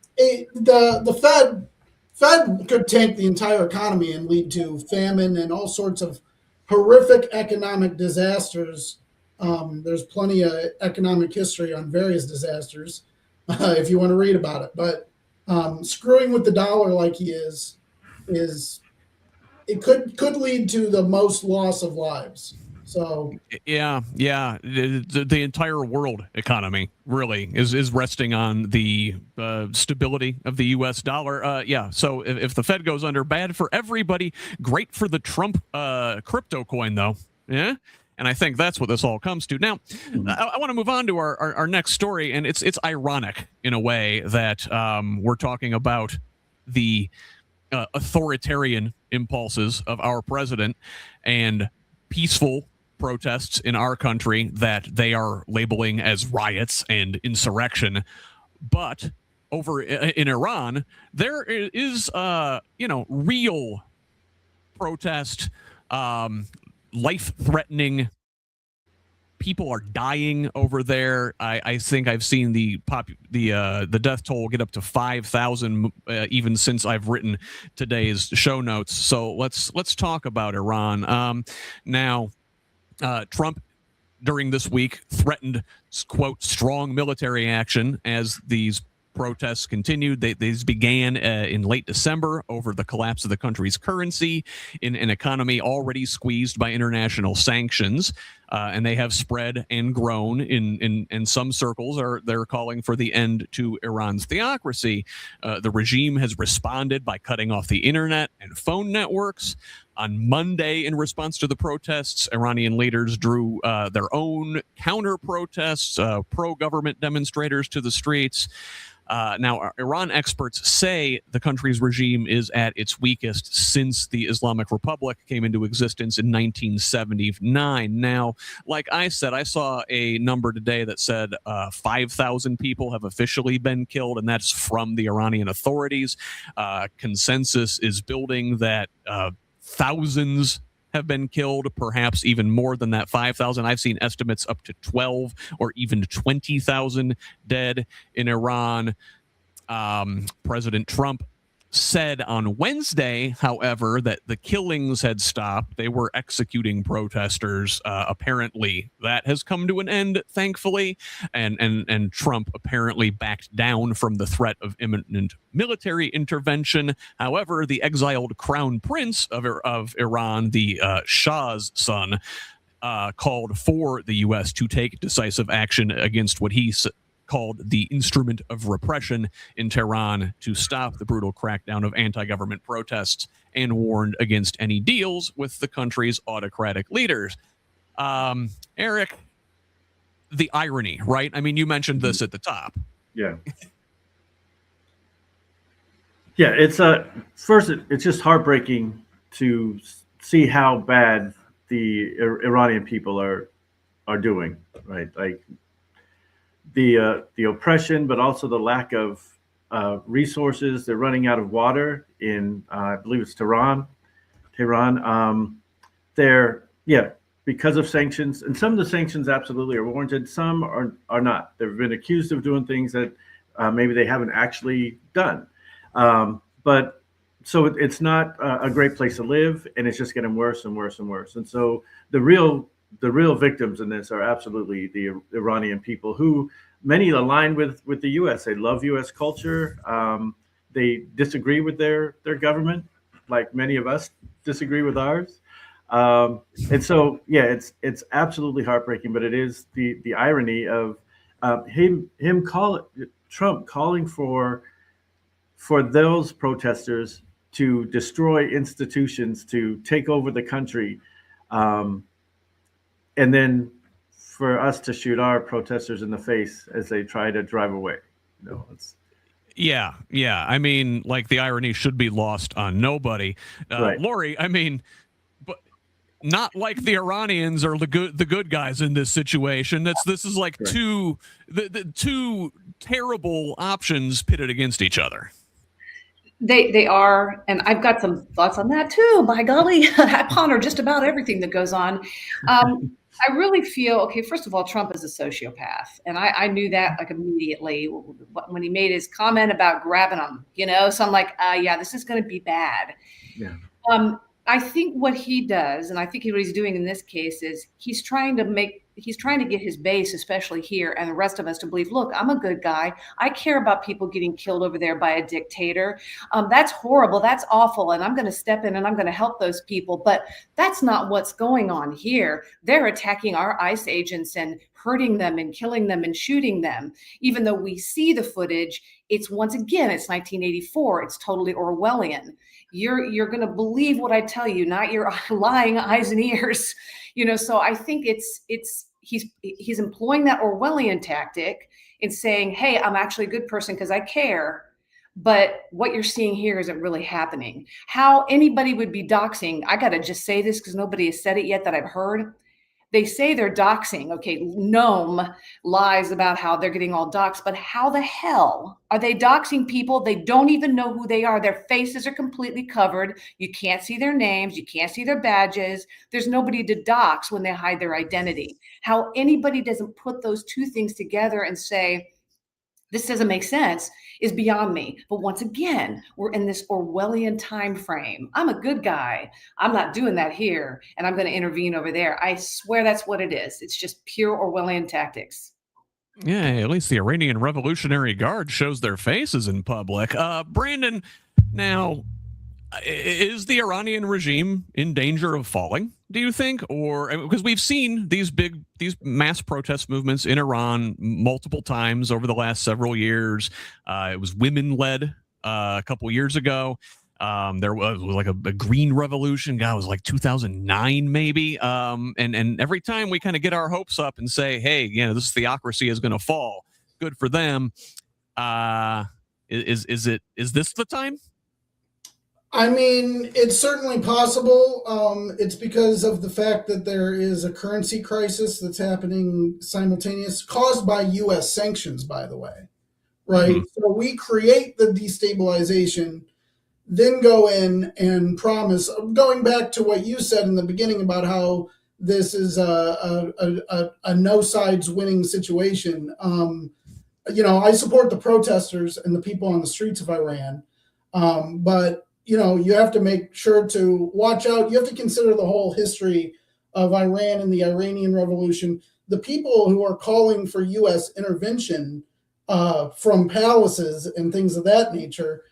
[SPEAKER 4] Fed could tank the entire economy and lead to famine and all sorts of horrific economic disasters. There's plenty of economic history on various disasters if you want to read about it. But screwing with the dollar like he is it could lead to the most loss of lives. So
[SPEAKER 1] yeah, the entire world economy really is resting on the stability of the U.S. dollar. So if the Fed goes under, bad for everybody. Great for the Trump crypto coin, though. Yeah. And I think that's what this all comes to. Now, I want to move on to our next story, and it's ironic in a way that we're talking about the authoritarian impulses of our president and peaceful protests in our country that they are labeling as riots and insurrection. But over in Iran, there is, real protest, life-threatening. People are dying over there. I think I've seen the death toll get up to 5,000 even since I've written today's show notes. So let's talk about Iran. Now, Trump during this week threatened, quote, strong military action as these protests continued. These began in late December over the collapse of the country's currency in an economy already squeezed by international sanctions. And they have spread and grown in some circles. They're calling for the end to Iran's theocracy. The regime has responded by cutting off the internet and phone networks. On Monday, in response to the protests, Iranian leaders drew their own counter-protests, pro-government demonstrators to the streets. Now, Iran experts say the country's regime is at its weakest since the Islamic Republic came into existence in 1979. Now, like I said, I saw a number today that said 5,000 people have officially been killed, and that's from the Iranian authorities. Consensus is building that thousands have been killed, perhaps even more than that 5,000. I've seen estimates up to 12 or even 20,000 dead in Iran. President Trump said on Wednesday, however, that the killings had stopped. They were executing protesters. Apparently, that has come to an end, thankfully, and Trump apparently backed down from the threat of imminent military intervention. However, the exiled crown prince of Iran, the Shah's son, called for the U.S. to take decisive action against what he called the instrument of repression in Tehran to stop the brutal crackdown of anti-government protests and warned against any deals with the country's autocratic leaders. Eric, the irony, right? I mean, you mentioned this at the top.
[SPEAKER 2] Yeah. Yeah, it's first, it's just heartbreaking to see how bad the Iranian people are doing, right? Like the oppression, but also the lack of resources. They're running out of water in, I believe it's Tehran. because of sanctions, and some of the sanctions absolutely are warranted. Some are not. They've been accused of doing things that maybe they haven't actually done. But so it's not a great place to live, and it's just getting worse and worse and worse. And so the real victims in this are absolutely the Iranian people, who many align with the U.S. They love U.S. culture. They disagree with their government, like many of us disagree with ours. And so, yeah, it's absolutely heartbreaking. But it is the irony of Trump calling for those protesters to destroy institutions, to take over the country, and then for us to shoot our protesters in the face as they try to drive away. It's
[SPEAKER 1] Yeah. I mean, like, the irony should be lost on nobody.
[SPEAKER 2] Right.
[SPEAKER 1] Lori, I mean, but not like the Iranians are the good guys in this situation. This is like two terrible options pitted against each other.
[SPEAKER 3] They are, and I've got some thoughts on that too. By golly, I ponder just about everything that goes on. I really feel, okay, first of all, Trump is a sociopath. And I knew that like immediately when he made his comment about grabbing them, so I'm like, yeah, this is going to be bad.
[SPEAKER 2] Yeah.
[SPEAKER 3] I think what he does, and I think what he's doing in this case, is he's trying to get his base, especially here, and the rest of us to believe, look, I'm a good guy. I care about people getting killed over there by a dictator. That's horrible. That's awful. And I'm going to step in and I'm going to help those people. But that's not what's going on here. They're attacking our ICE agents and hurting them and killing them and shooting them. Even though we see the footage, it's 1984. It's totally Orwellian. You're going to believe what I tell you, not your lying eyes and ears. So I think he's employing that Orwellian tactic in saying, hey, I'm actually a good person because I care. But what you're seeing here isn't really happening. How anybody would be doxing, I got to just say this because nobody has said it yet that I've heard. They say they're doxing. Okay, Noam lies about how they're getting all doxed, but how the hell are they doxing people? They don't even know who they are. Their faces are completely covered. You can't see their names. You can't see their badges. There's nobody to dox when they hide their identity. How anybody doesn't put those two things together and say, this doesn't make sense, is beyond me. But once again, we're in this Orwellian time frame. I'm a good guy. I'm not doing that here, and I'm going to intervene over there. I swear that's what it is. It's just pure Orwellian tactics.
[SPEAKER 1] Yeah, at least the Iranian Revolutionary Guard shows their faces in public. Brandon, now, is the Iranian regime in danger of falling, do you think? Or because we've seen these mass protest movements in Iran multiple times over the last several years. It was women-led a couple years ago. There was like a green revolution. God, it was like 2009 maybe. And every time we kind of get our hopes up and say, hey, this theocracy is going to fall. Good for them. Is this the time?
[SPEAKER 4] I mean, it's certainly possible. It's because of the fact that there is a currency crisis that's happening simultaneous, caused by U.S. sanctions, by the way, right? Mm-hmm. So we create the destabilization, then go in and promise, going back to what you said in the beginning about how this is a no sides winning situation. I support the protesters and the people on the streets of Iran, but you have to make sure to watch out. You have to consider the whole history of Iran and the Iranian Revolution. The people who are calling for U.S. intervention from palaces and things of that nature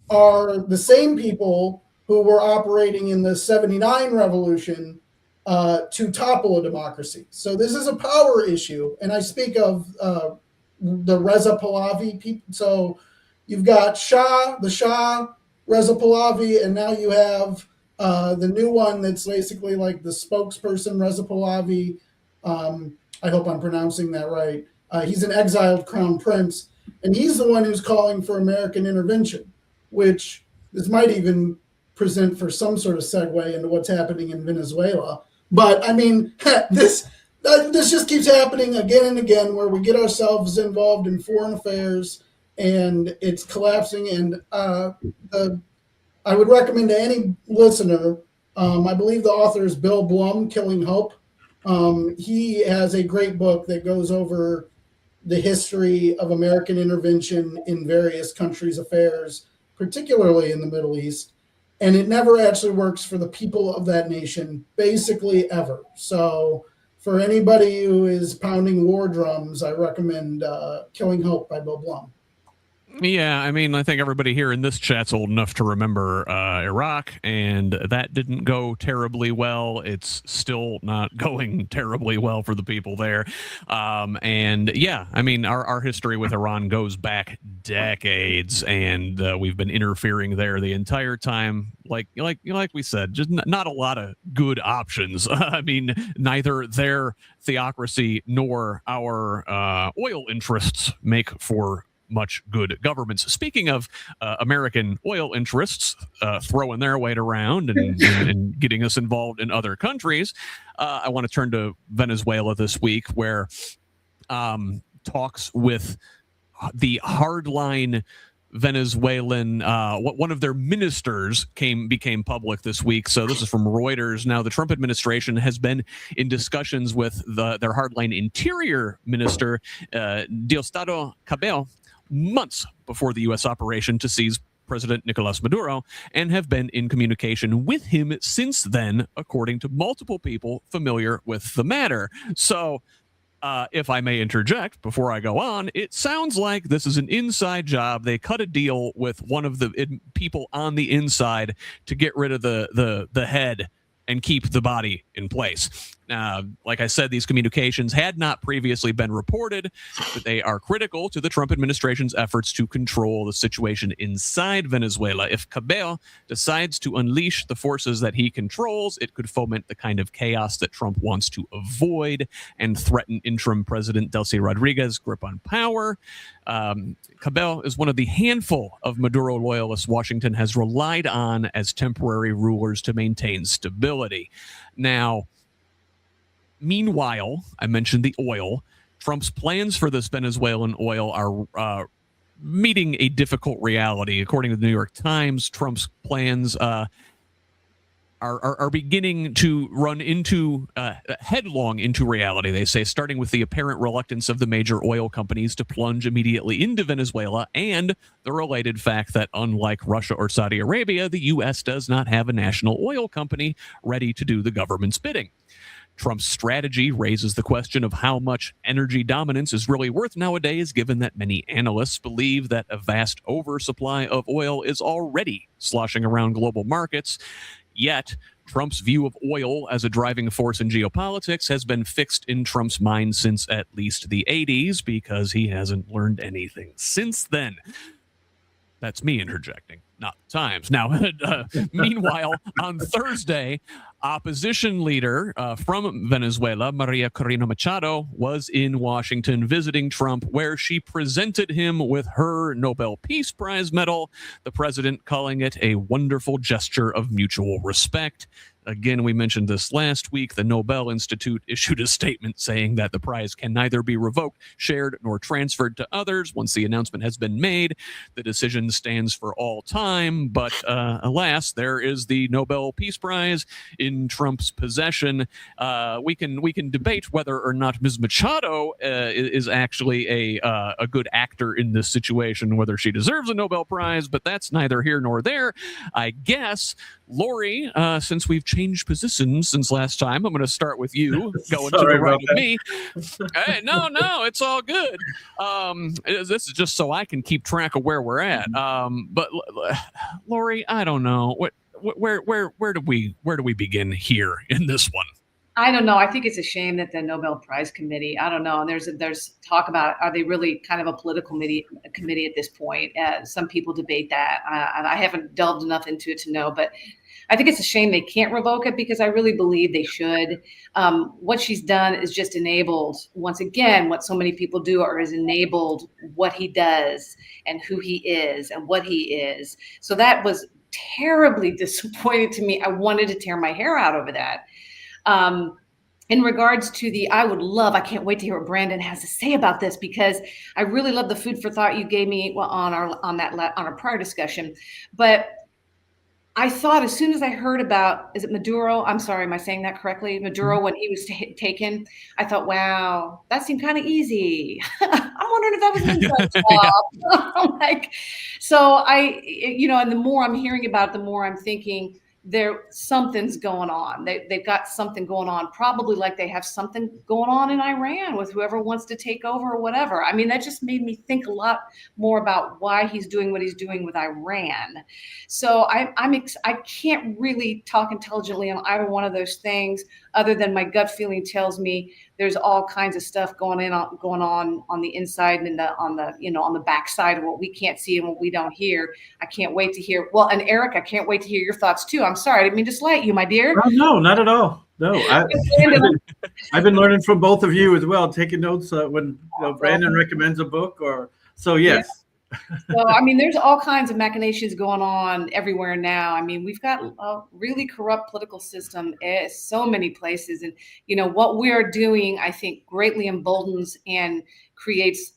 [SPEAKER 4] are the same people who were operating in the 79 revolution to topple a democracy. So this is a power issue. And I speak of the Reza Pahlavi people. So you've got the Shah, Reza Pahlavi, and now you have the new one that's basically like the spokesperson, Reza Pahlavi. I hope I'm pronouncing that right. He's an exiled crown prince, and he's the one who's calling for American intervention, which this might even present for some sort of segue into what's happening in Venezuela. But I mean, this just keeps happening again and again, where we get ourselves involved in foreign affairs and it's collapsing. And I would recommend to any listener, I believe the author is Bill Blum, Killing Hope. He has a great book that goes over the history of American intervention in various countries' affairs, particularly in the Middle East. And it never actually works for the people of that nation, basically ever. So for anybody who is pounding war drums, I recommend Killing Hope by Bill Blum.
[SPEAKER 1] Yeah, I mean, I think everybody here in this chat's old enough to remember Iraq, and that didn't go terribly well. It's still not going terribly well for the people there. And yeah, I mean, our history with Iran goes back decades, and we've been interfering there the entire time. Like we said, just not a lot of good options. I mean, neither their theocracy nor our oil interests make for much good governments. Speaking of American oil interests throwing their weight around and getting us involved in other countries, I want to turn to Venezuela this week, where talks with the hardline Venezuelan, one of their ministers became public this week. So this is from Reuters. Now, the Trump administration has been in discussions with their hardline interior minister, Diosdado Cabello, months before the U.S. operation to seize President Nicolas Maduro, and have been in communication with him since then, according to multiple people familiar with the matter. So, if I may interject before I go on, it sounds like this is an inside job. They cut a deal with one of the people on the inside to get rid of the head and keep the body in place. Like I said, these communications had not previously been reported, but they are critical to the Trump administration's efforts to control the situation inside Venezuela. If Cabello decides to unleash the forces that he controls, it could foment the kind of chaos that Trump wants to avoid and threaten interim President Delcy Rodriguez's grip on power. Cabello is one of the handful of Maduro loyalists Washington has relied on as temporary rulers to maintain stability. Now, meanwhile, I mentioned the oil. Trump's plans for this Venezuelan oil are meeting a difficult reality. According to the New York Times, Trump's plans are beginning to run into headlong into reality, they say, starting with the apparent reluctance of the major oil companies to plunge immediately into Venezuela, and the related fact that, unlike Russia or Saudi Arabia, the U.S. does not have a national oil company ready to do the government's bidding. Trump's strategy raises the question of how much energy dominance is really worth nowadays, given that many analysts believe that a vast oversupply of oil is already sloshing around global markets. Yet, Trump's view of oil as a driving force in geopolitics has been fixed in Trump's mind since at least the 80s, because he hasn't learned anything since then. That's me interjecting, not the Times. Now, meanwhile, on Thursday, opposition leader from Venezuela, Maria Corina Machado, was in Washington visiting Trump, where she presented him with her Nobel Peace Prize medal, the president calling it a wonderful gesture of mutual respect. Again, we mentioned this last week. The Nobel Institute issued a statement saying that the prize can neither be revoked, shared, nor transferred to others. Once the announcement has been made, the decision stands for all time. But alas, there is the Nobel Peace Prize in Trump's possession. We can debate whether or not Ms. Machado is actually a good actor in this situation, whether she deserves a Nobel Prize, but that's neither here nor there. I guess, Lori, since we've changed positions since last time, I'm going to start with you, going to the right of me. Hey, no, it's all good. This is just so I can keep track of where we're at. But Lori, I don't know where do we begin here in this one?
[SPEAKER 3] I don't know. I think it's a shame that the Nobel Prize Committee, I don't know. And there's talk about, are they really kind of a political committee at this point? Some people debate that. I haven't delved enough into it to know, but I think it's a shame they can't revoke it, because I really believe they should. What she's done is just enabled, once again, what so many people do, or is enabled what he does and who he is and what he is. So that was terribly disappointing to me. I wanted to tear my hair out over that. In regards to I can't wait to hear what Brandon has to say about this, because I really love the food for thought you gave me on our prior discussion. But I thought as soon as I heard about, is it Maduro? I'm sorry, am I saying that correctly? Maduro, when he was taken, I thought, wow, that seemed kind of easy. I'm wondering if that was an inside job. Like, so and the more I'm hearing about it, the more I'm thinking something's going on. They've got something going on, probably like they have something going on in Iran with whoever wants to take over or whatever. I mean, that just made me think a lot more about why he's doing what he's doing with Iran. So I can't really talk intelligently on either one of those things, other than my gut feeling tells me there's all kinds of stuff going on the inside and on the backside of what we can't see and what we don't hear. I can't wait to hear. Well, and Eric, I can't wait to hear your thoughts too. I'm sorry, I didn't mean to slight you, my dear.
[SPEAKER 2] Oh, no, not at all. No, I've been learning from both of you as well, taking notes when Brandon recommends a book so. Yes. Yeah.
[SPEAKER 3] So, I mean, there's all kinds of machinations going on everywhere now. I mean, we've got a really corrupt political system in so many places. And, what we're doing, I think, greatly emboldens and creates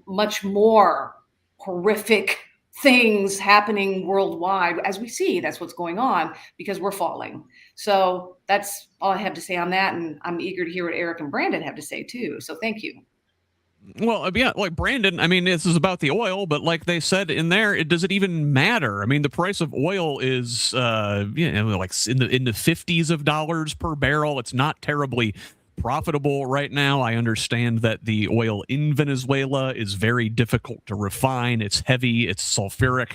[SPEAKER 3] much more horrific things happening worldwide. As we see, that's what's going on because we're falling. So that's all I have to say on that. And I'm eager to hear what Eric and Brandon have to say, too. So thank you.
[SPEAKER 1] Well, yeah, like Brandon, I mean, this is about the oil, but like they said in there, does it even matter? I mean, the price of oil is, like in the 50s of dollars per barrel. It's not terribly profitable right now. I understand that the oil in Venezuela is very difficult to refine. It's heavy, it's sulfuric,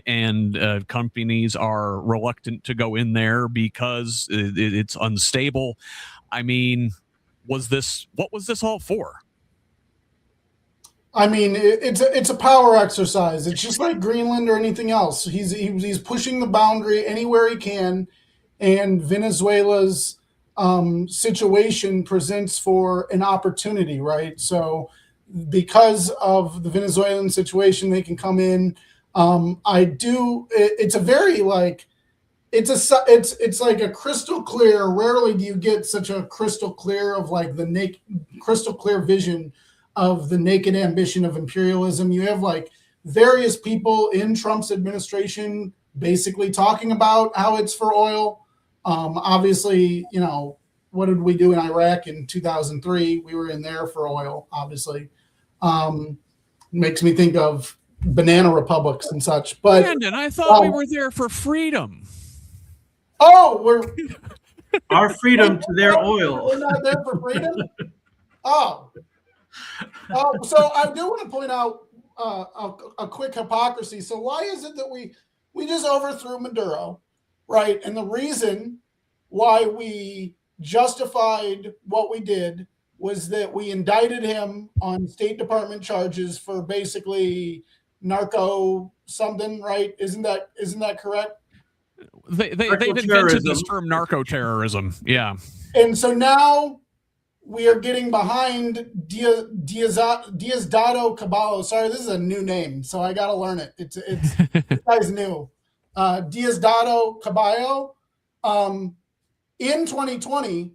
[SPEAKER 1] and companies are reluctant to go in there because it's unstable. I mean, what was this all for?
[SPEAKER 4] I mean, it's a power exercise. It's just like Greenland or anything else. He's pushing the boundary anywhere he can, and Venezuela's situation presents for an opportunity, right? So, because of the Venezuelan situation, they can come in. It's a very like. It's like a crystal clear. Rarely do you get such a crystal clear of like the crystal clear vision of the naked ambition of imperialism. You have like various people in Trump's administration basically talking about how it's for oil. Obviously, what did we do in Iraq in 2003? We were in there for oil, obviously. Makes me think of banana republics and such. But
[SPEAKER 1] Brandon, I thought we were there for freedom.
[SPEAKER 4] Oh, we're
[SPEAKER 2] our freedom to their oil.
[SPEAKER 4] We're not there for freedom. So I do want to point out a quick hypocrisy. So why is it that we just overthrew Maduro, right? And the reason why we justified what we did was that we indicted him on State Department charges for basically narco something, right? Isn't that correct?
[SPEAKER 1] They've invented this term narco-terrorism. Yeah.
[SPEAKER 4] And so now we are getting behind Diosdado Caballo. Sorry, this is a new name, so I got to learn it. It's this guy's new. Diosdado Caballo. In 2020,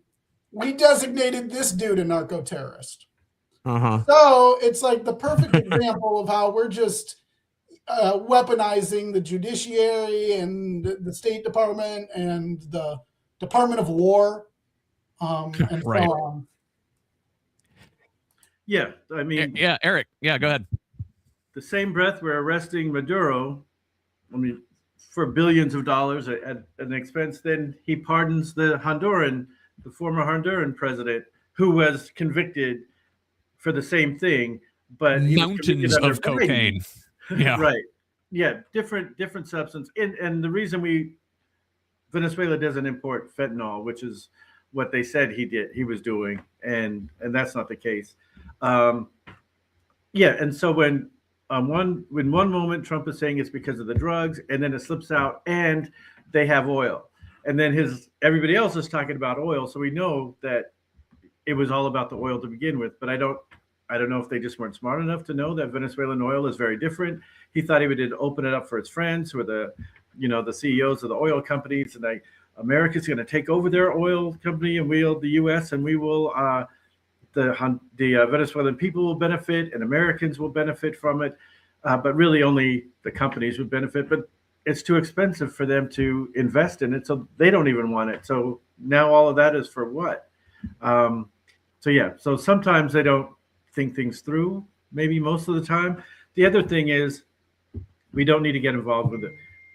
[SPEAKER 4] we designated this dude a narco-terrorist. So it's like the perfect example of how we're just weaponizing the judiciary and the State Department and the Department of War, and
[SPEAKER 1] right.
[SPEAKER 4] so on.
[SPEAKER 2] Yeah, I mean,
[SPEAKER 1] yeah, Eric, yeah, go ahead.
[SPEAKER 2] The same breath we're arresting Maduro, I mean, for billions of dollars at an expense, then he pardons the former Honduran president who was convicted for the same thing, but
[SPEAKER 1] mountains of cocaine. Yeah.
[SPEAKER 2] Right. Yeah. Different substance. And the reason Venezuela doesn't import fentanyl, which is what they said he was doing. And that's not the case. And so when one moment Trump is saying it's because of the drugs, and then it slips out and they have oil. And then everybody else is talking about oil. So we know that it was all about the oil to begin with, but I don't know if they just weren't smart enough to know that Venezuelan oil is very different. He thought he would open it up for his friends who are the CEOs of the oil companies, and America's going to take over their oil company, and the U.S. and we will the Venezuelan people will benefit and Americans will benefit from it, but really only the companies would benefit. But it's too expensive for them to invest in it, so they don't even want it. So now all of that is for what? So sometimes they don't think things through, maybe most of the time. The other thing is, we don't need to get involved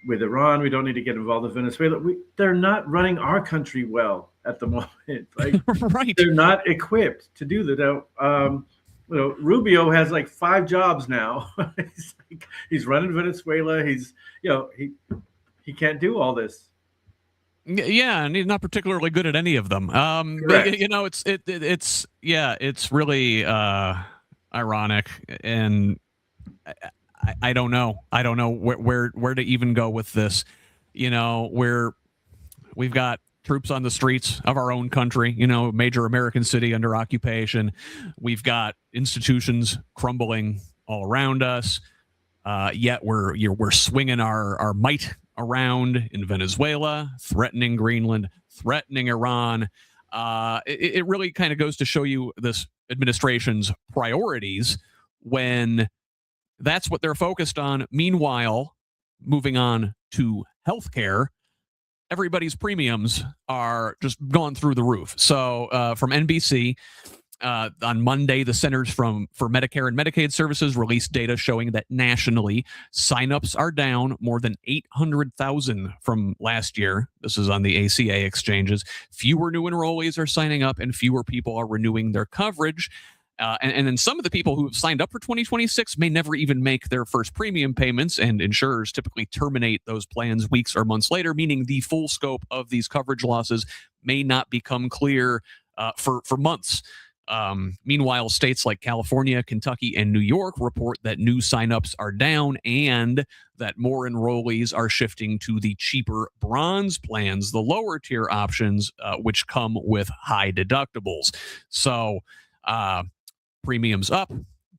[SPEAKER 2] with Iran. We don't need to get involved with Venezuela. They're not running our country well at the moment. Like,
[SPEAKER 1] right.
[SPEAKER 2] They're not equipped to do that. Rubio has like 5 jobs now. he's running Venezuela. He can't do all this.
[SPEAKER 1] Yeah, and he's not particularly good at any of them. But, it's really ironic, and I don't know. I don't know where to even go with this. We've got troops on the streets of our own country, major American city under occupation. We've got institutions crumbling all around us. Yet we're swinging our might around in Venezuela, threatening Greenland, threatening Iran. It really kind of goes to show you this administration's priorities when that's what they're focused on. Meanwhile, moving on to healthcare, everybody's premiums are just gone through the roof. So from NBC, on Monday, the Centers for Medicare and Medicaid Services released data showing that nationally, signups are down more than 800,000 from last year. This is on the ACA exchanges. Fewer new enrollees are signing up, and fewer people are renewing their coverage. And then some of the people who have signed up for 2026 may never even make their first premium payments, and insurers typically terminate those plans weeks or months later, meaning the full scope of these coverage losses may not become clear for months. Meanwhile, states like California, Kentucky, and New York report that new signups are down and that more enrollees are shifting to the cheaper bronze plans, the lower tier options, which come with high deductibles. So premiums up,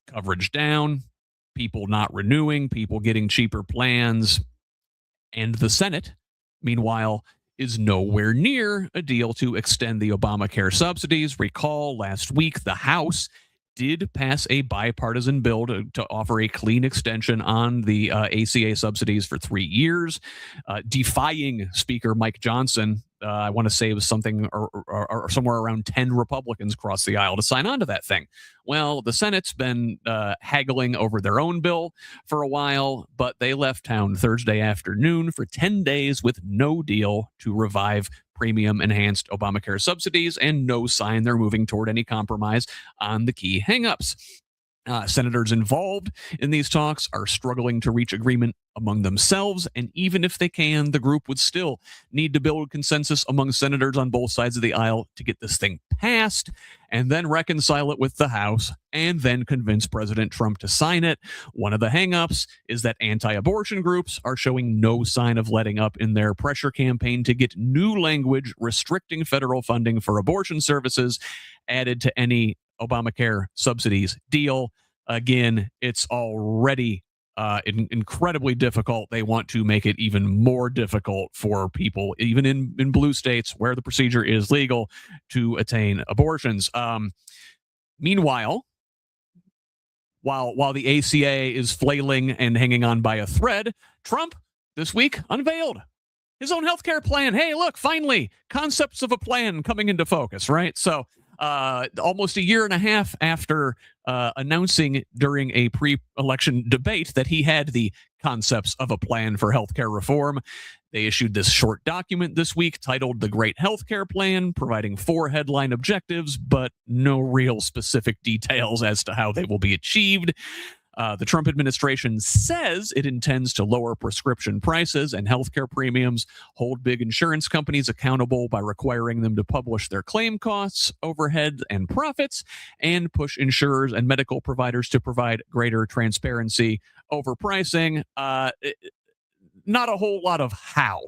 [SPEAKER 1] coverage down, people not renewing, people getting cheaper plans. And the Senate, meanwhile, is nowhere near a deal to extend the Obamacare subsidies. Recall last week, the House did pass a bipartisan bill to offer a clean extension on the ACA subsidies for 3 years, defying Speaker Mike Johnson. I want to say it was something or somewhere around 10 Republicans crossed the aisle to sign on to that thing. Well, the Senate's been haggling over their own bill for a while, but they left town Thursday afternoon for 10 days with no deal to revive premium enhanced Obamacare subsidies and no sign they're moving toward any compromise on the key hangups. Senators involved in these talks are struggling to reach agreement among themselves, and even if they can, the group would still need to build consensus among senators on both sides of the aisle to get this thing passed, and then reconcile it with the House, and then convince President Trump to sign it. One of the hangups is that anti-abortion groups are showing no sign of letting up in their pressure campaign to get new language restricting federal funding for abortion services added to any Obamacare subsidies deal. Again, it's already incredibly difficult. They want to make it even more difficult for people, even in blue states where the procedure is legal, to attain abortions. Meanwhile, while the ACA is flailing and hanging on by a thread, Trump this week unveiled his own healthcare plan. Hey, look, finally, concepts of a plan coming into focus, right? So almost a year and a half after announcing during a pre-election debate that he had the concepts of a plan for healthcare reform, they issued this short document this week titled The Great Healthcare Plan, providing 4 headline objectives, but no real specific details as to how they will be achieved. The Trump administration says it intends to lower prescription prices and healthcare premiums, hold big insurance companies accountable by requiring them to publish their claim costs, overhead, and profits, and push insurers and medical providers to provide greater transparency over pricing. Not a whole lot of how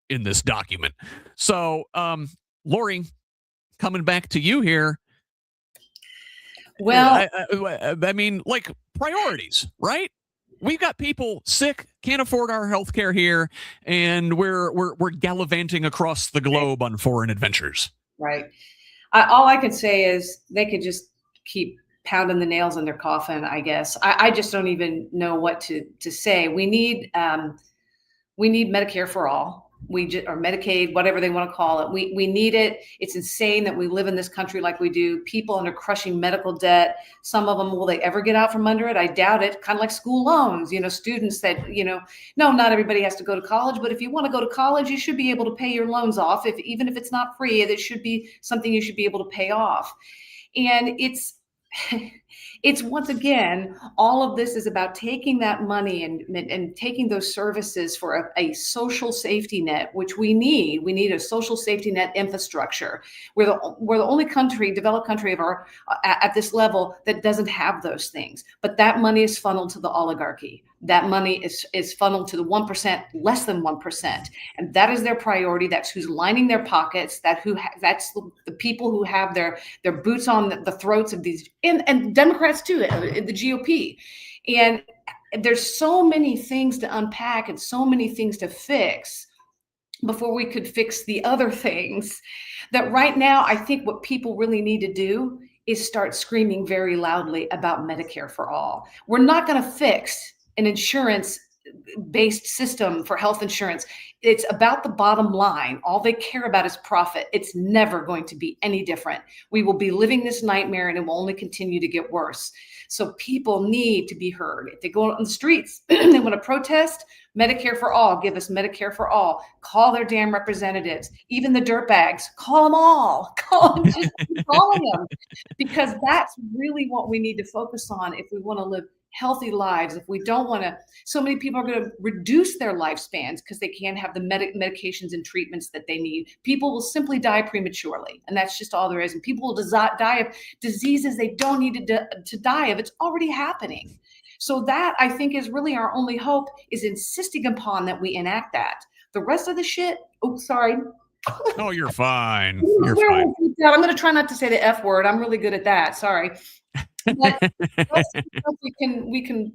[SPEAKER 1] in this document. So, Lori, coming back to you here.
[SPEAKER 3] Well,
[SPEAKER 1] I mean, like, priorities, right? We've got people sick, can't afford our health care here, and we're gallivanting across the globe on foreign adventures.
[SPEAKER 3] Right. All I can say is they could just keep pounding the nails in their coffin, I guess. I just don't even know what to say. We need We need Medicare for all. Or Medicaid, whatever they want to call it. We need it. It's insane that we live in this country like we do. People under crushing medical debt. Some of them, will they ever get out from under it? I doubt it. Kind of like school loans, students that, no, not everybody has to go to college, but if you want to go to college, you should be able to pay your loans off. Even if it's not free, it should be something you should be able to pay off. And it's once again, all of this is about taking that money and taking those services for a social safety net, which we need. We need a social safety net infrastructure. We're the only developed country at this level that doesn't have those things. But that money is funneled to the oligarchy. That money is funneled to the 1%, less than 1%. And that is their priority. That's who's lining their pockets. That's the people who have their boots on the throats of these, and Democrats too, the GOP. And there's so many things to unpack and so many things to fix before we could fix the other things, that right now, I think what people really need to do is start screaming very loudly about Medicare for all. We're not going to fix an insurance-based system for health insurance. It's about the bottom line. All they care about is profit. It's never going to be any different. We will be living this nightmare, and it will only continue to get worse. So people need to be heard. If they go on the streets, they want to protest, Medicare for all, give us Medicare for all. Call their damn representatives, even the dirtbags. Call them all. Just keep calling them, because that's really what we need to focus on if we want to live healthy lives. If we don't want to, so many people are going to reduce their lifespans because they can't have the medications and treatments that they need. People will simply die prematurely, and that's just all there is. And people will die of diseases they don't need to die of. It's already happening. So that, I think, is really our only hope, is insisting upon that we enact that. The rest of the shit, sorry.
[SPEAKER 1] Oh, you're fine.
[SPEAKER 3] You're fine. I'm going to try not to say the F word. I'm really good at that. Sorry. But we can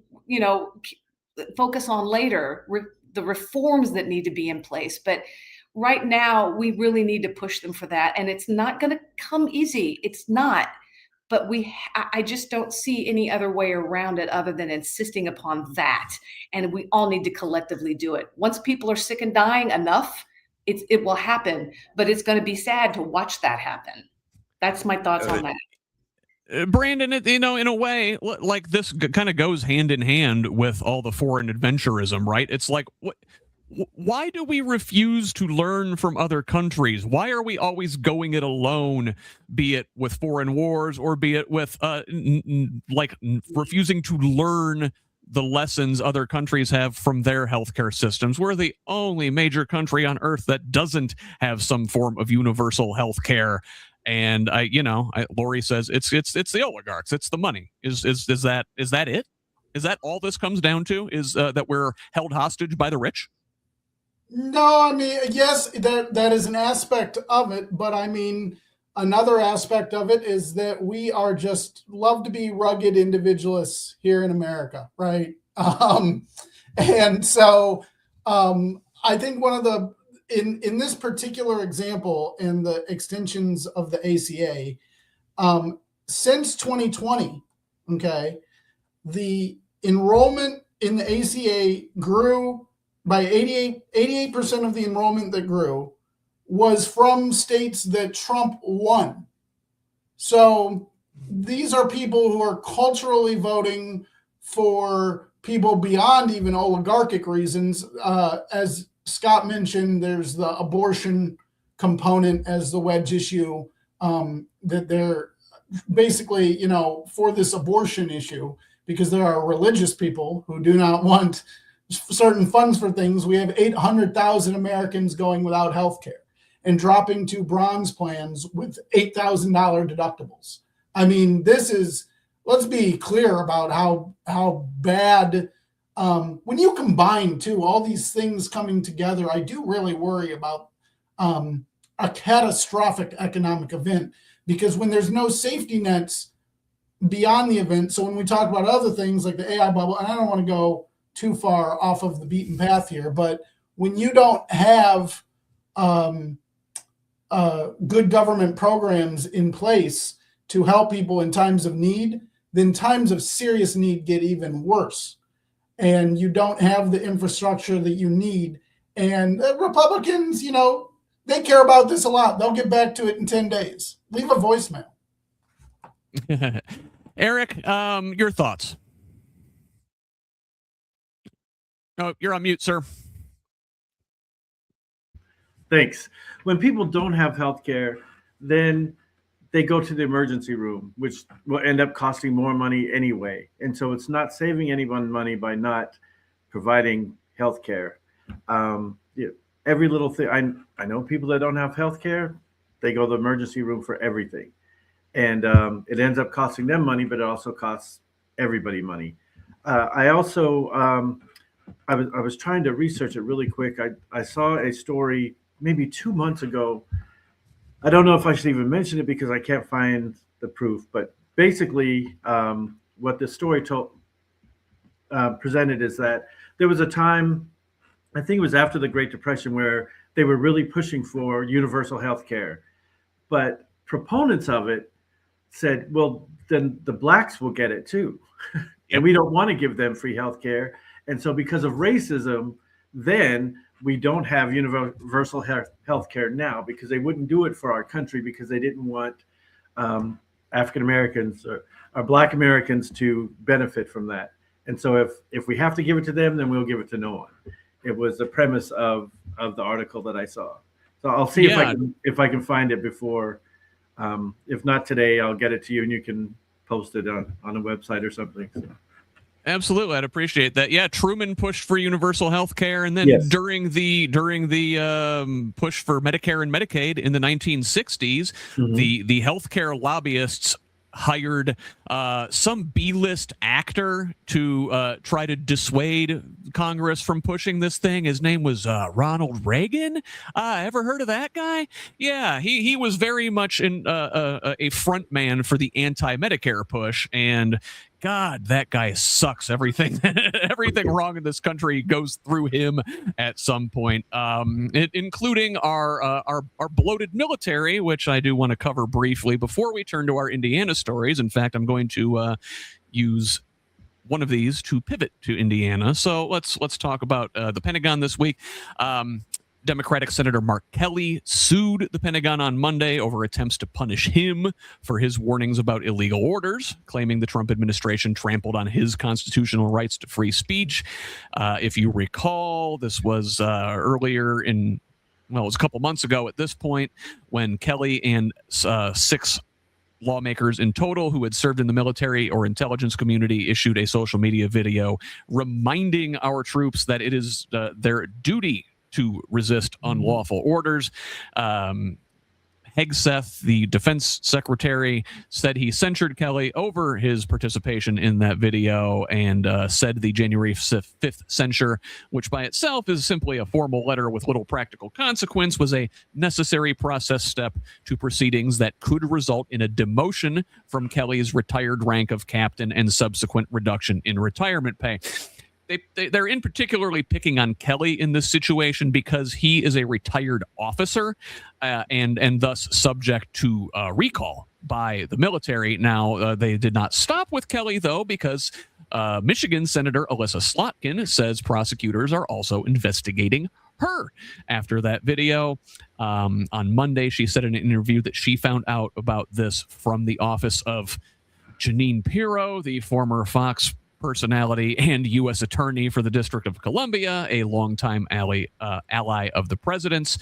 [SPEAKER 3] focus on later, the reforms that need to be in place. But right now, we really need to push them for that. And it's not going to come easy. It's not. But I just don't see any other way around it other than insisting upon that. And we all need to collectively do it. Once people are sick and dying enough, it will happen. But it's going to be sad to watch that happen. That's my thoughts on that.
[SPEAKER 1] Brandon, in a way, like, this kind of goes hand in hand with all the foreign adventurism, right? It's like, why do we refuse to learn from other countries? Why are we always going it alone, be it with foreign wars or be it with refusing to learn the lessons other countries have from their healthcare systems? We're the only major country on earth that doesn't have some form of universal healthcare. And Lori says it's the oligarchs, it's the money. Is that it? Is that all this comes down to? Is that we're held hostage by the rich?
[SPEAKER 4] No, I mean, yes, that is an aspect of it, but I mean, another aspect of it is that we are just love to be rugged individualists here in America, right? And so I think one of the in this particular example, in the extensions of the ACA, since 2020, okay, the enrollment in the ACA grew by 88% of the enrollment that grew was from states that Trump won. So these are people who are culturally voting for people beyond even oligarchic reasons. As Scott mentioned, there's the abortion component as the wedge issue, that they're basically, for this abortion issue, because there are religious people who do not want certain funds for things. We have 800,000 Americans going without health care and dropping to bronze plans with $8,000 deductibles. I mean, let's be clear about how bad, when you combine too, all these things coming together, I do really worry about a catastrophic economic event, because when there's no safety nets beyond the event. So when we talk about other things like the AI bubble, and I don't want to go too far off of the beaten path here, but when you don't have good government programs in place to help people in times of need, then times of serious need get even worse. And you don't have the infrastructure that you need And Republicans, they care about this a lot. They'll get back to it in 10 days. Leave a voicemail.
[SPEAKER 1] Eric, your thoughts? Oh, you're on mute, sir.
[SPEAKER 2] Thanks. When people don't have health care, then they go to the emergency room, which will end up costing more money anyway. And so it's not saving anyone money by not providing health care. Every little thing. I know people that don't have health care, they go to the emergency room for everything. And it ends up costing them money, but it also costs everybody money. I also, I was trying to research it really quick. I saw a story maybe 2 months ago. I don't know if I should even mention it because I can't find the proof, but basically what the story presented is that there was a time, I think it was after the Great Depression, where they were really pushing for universal health care. But proponents of it said, well, then the blacks will get it too. And we don't want to give them free health care. And so because of racism, then we don't have universal health care now, because they wouldn't do it for our country because they didn't want African Americans or Black Americans to benefit from that. And so if we have to give it to them, then we'll give it to no one. It was the premise of the article that I saw. So I'll see if I can find it before. If not today, I'll get it to you and you can post it on a website or something. So.
[SPEAKER 1] Absolutely, I'd appreciate that. Yeah, Truman pushed for universal health care, and then during the push for Medicare and Medicaid in the 1960s, the healthcare lobbyists hired some B-list actor to try to dissuade Congress from pushing this thing. His name was Ronald Reagan. Ever heard of that guy? Yeah, he was very much a front man for the anti-Medicare push, and God, that guy sucks. Everything wrong in this country goes through him at some point, including our bloated military, which I do want to cover briefly before we turn to our Indiana stories. In fact, I'm going to use one of these to pivot to Indiana. So let's talk about the Pentagon this week. Democratic Senator Mark Kelly sued the Pentagon on Monday over attempts to punish him for his warnings about illegal orders, claiming the Trump administration trampled on his constitutional rights to free speech. If you recall, this was earlier it was a couple months ago at this point, when Kelly and 6 lawmakers in total who had served in the military or intelligence community issued a social media video reminding our troops that it is their duty to resist unlawful orders. Hegseth, the defense secretary, said he censured Kelly over his participation in that video and said the January 5th censure, which by itself is simply a formal letter with little practical consequence, was a necessary process step to proceedings that could result in a demotion from Kelly's retired rank of captain and subsequent reduction in retirement pay. They're in particularly picking on Kelly in this situation because he is a retired officer and thus subject to recall by the military. Now, they did not stop with Kelly, though, because Michigan Senator Alyssa Slotkin says prosecutors are also investigating her after that video. On Monday, she said in an interview that she found out about this from the office of Jeanine Pirro, the former Fox personality and U.S. attorney for the District of Columbia, a longtime ally of the president's.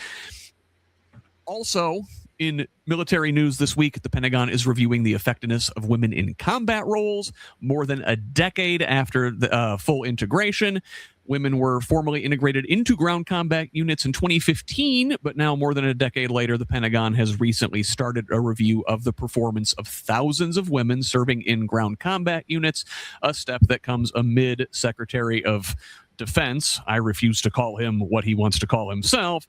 [SPEAKER 1] Also, in military news this week, the Pentagon is reviewing the effectiveness of women in combat roles. More than a decade after the full integration, women were formally integrated into ground combat units in 2015, but now more than a decade later, the Pentagon has recently started a review of the performance of thousands of women serving in ground combat units, a step that comes amid Secretary of Defense, I refuse to call him what he wants to call himself,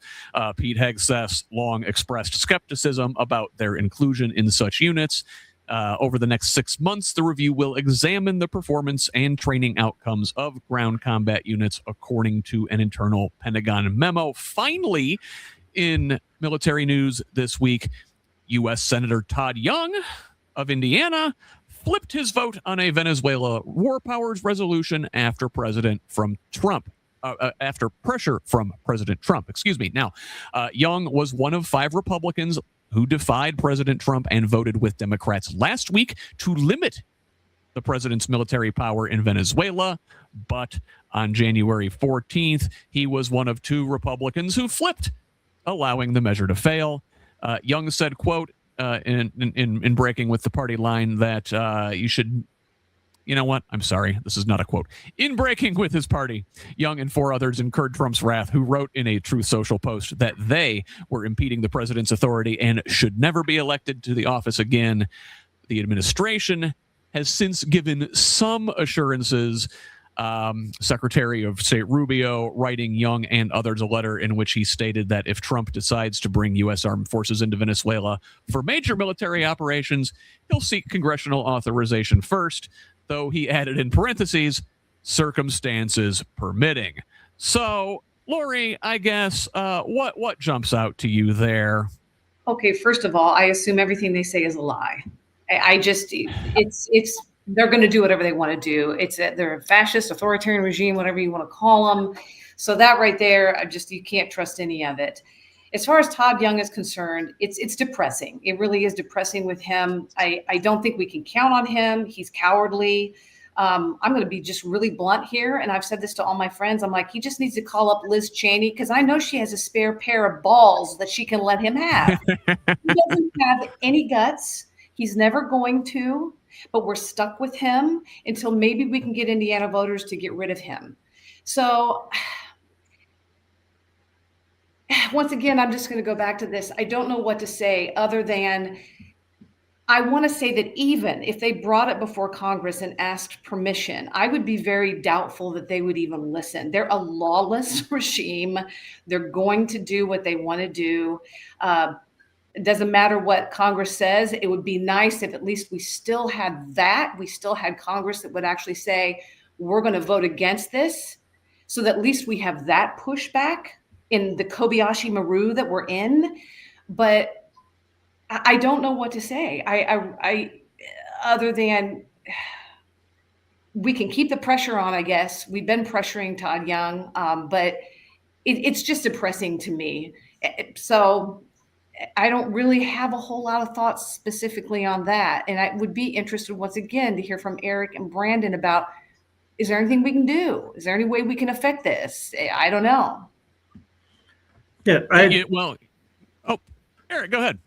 [SPEAKER 1] Pete Hegseth's long expressed skepticism about their inclusion in such units. Over the next 6 months, the review will examine the performance and training outcomes of ground combat units, according to an internal Pentagon memo. Finally, in military news this week, U.S. Senator Todd Young of Indiana flipped his vote on a Venezuela war powers resolution after President Trump after pressure from President Trump. Excuse me. Now, Young was one of 5 Republicans who defied President Trump and voted with Democrats last week to limit the president's military power in Venezuela. But on January 14th, he was one of 2 Republicans who flipped, allowing the measure to fail. Young said, quote, in breaking with the party line that you should, you know what? I'm sorry. This is not a quote. In breaking with his party, Young and 4 others incurred Trump's wrath, who wrote in a Truth Social post that they were impeding the president's authority and should never be elected to the office again. The administration has since given some assurances. Secretary of State Rubio writing Young and others a letter in which he stated that if Trump decides to bring U.S. armed forces into Venezuela for major military operations, he'll seek congressional authorization first, though he added in parentheses, circumstances permitting. So, Lori, I guess, what jumps out to you there?
[SPEAKER 3] Okay, first of all, I assume everything they say is a lie. They're going to do whatever they want to do. They're a fascist, authoritarian regime, whatever you want to call them. So that right there, you can't trust any of it. As far as Todd Young is concerned, it's depressing. It really is depressing with him. I don't think we can count on him. He's cowardly. I'm going to be just really blunt here. And I've said this to all my friends. I'm like, he just needs to call up Liz Cheney, because I know she has a spare pair of balls that she can let him have. He doesn't have any guts. He's never going to. But we're stuck with him until maybe we can get Indiana voters to get rid of him. So once again, I'm just going to go back to this. I don't know what to say other than I want to say that even if they brought it before Congress and asked permission, I would be very doubtful that they would even listen. They're a lawless regime. They're going to do what they want to do. It doesn't matter what Congress says. It would be nice if at least we still had that. We still had Congress that would actually say, we're going to vote against this, so that at least we have that pushback in the Kobayashi Maru that we're in. But I don't know what to say. I other than we can keep the pressure on, I guess. We've been pressuring Todd Young, but it's just depressing to me. So I don't really have a whole lot of thoughts specifically on that. And I would be interested once again to hear from Eric and Brandon about, is there anything we can do? Is there any way we can affect this? I don't know.
[SPEAKER 2] Yeah.
[SPEAKER 1] Eric, go ahead.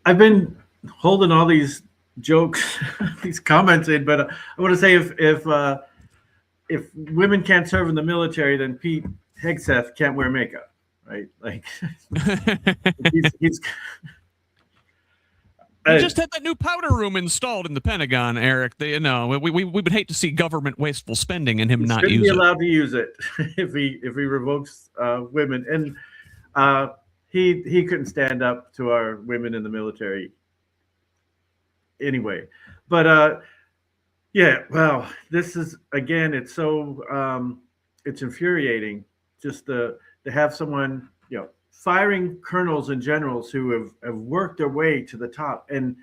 [SPEAKER 2] I've been holding all these jokes, these comments in, but I want to say if women can't serve in the military, then Pete Hegseth can't wear makeup. Right, like he's
[SPEAKER 1] we just had that new powder room installed in the Pentagon, Eric. We would hate to see government wasteful spending and him not use it.
[SPEAKER 2] Be allowed to use it if he revokes women, and he couldn't stand up to our women in the military anyway. But yeah, well, this is again, it's so it's infuriating just to have someone, firing colonels and generals who have worked their way to the top. And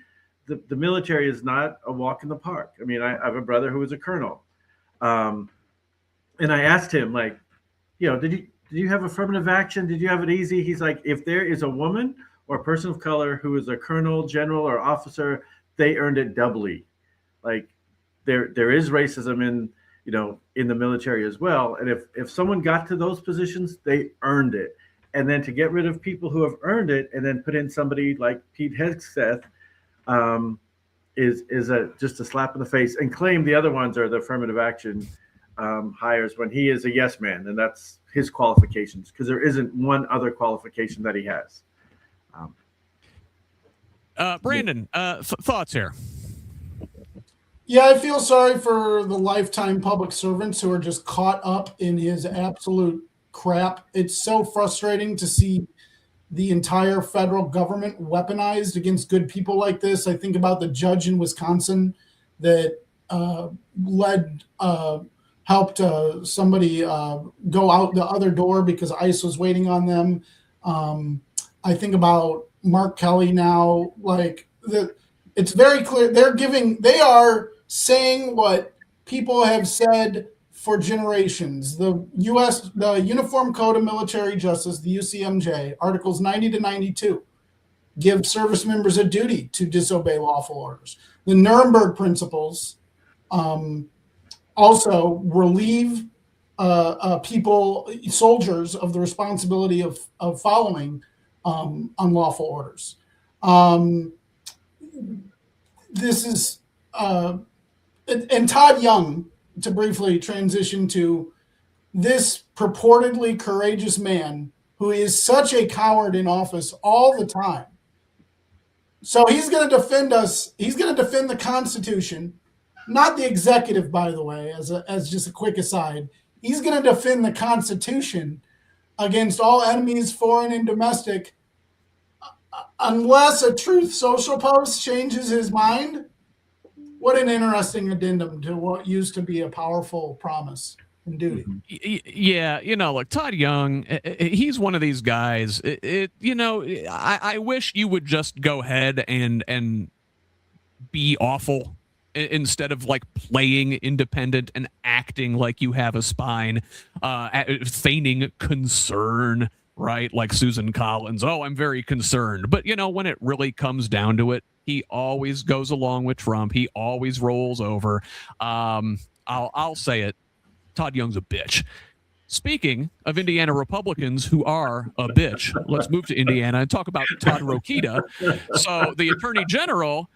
[SPEAKER 2] the military is not a walk in the park. I mean, I have a brother who was a colonel. And I asked him, like, did you have affirmative action? Did you have it easy? He's like, if there is a woman or a person of color who is a colonel, general, or officer, they earned it doubly. Like there is racism in the military as well. And if someone got to those positions, they earned it. And then to get rid of people who have earned it and then put in somebody like Pete Hegseth is just a slap in the face, and claim the other ones are the affirmative action hires when he is a yes man. And that's his qualifications, because there isn't one other qualification that he has.
[SPEAKER 1] Brandon, thoughts here?
[SPEAKER 4] Yeah, I feel sorry for the lifetime public servants who are just caught up in his absolute crap. It's so frustrating to see the entire federal government weaponized against good people like this. I think about the judge in Wisconsin that helped somebody go out the other door because ICE was waiting on them. I think about Mark Kelly now. It's very clear they are saying what people have said for generations. The Uniform Code of Military Justice, the UCMJ, Articles 90 to 92, give service members a duty to disobey lawful orders. The Nuremberg Principles also relieve soldiers of the responsibility of following unlawful orders. This is, and Todd Young, to briefly transition to this purportedly courageous man who is such a coward in office all the time. So he's going to defend us. He's going to defend the Constitution, not the executive, by the way, as just a quick aside. He's going to defend the Constitution against all enemies, foreign and domestic, unless a Truth Social post changes his mind. What an interesting addendum to what used to be a powerful promise and duty.
[SPEAKER 1] Yeah, look, Todd Young, he's one of these guys. I wish you would just go ahead and be awful instead of like playing independent and acting like you have a spine, feigning concern, right? Like Susan Collins. Oh, I'm very concerned. But when it really comes down to it, he always goes along with Trump. He always rolls over. I'll say it. Todd Young's a bitch. Speaking of Indiana Republicans who are a bitch, let's move to Indiana and talk about Todd Rokita. So the Attorney General,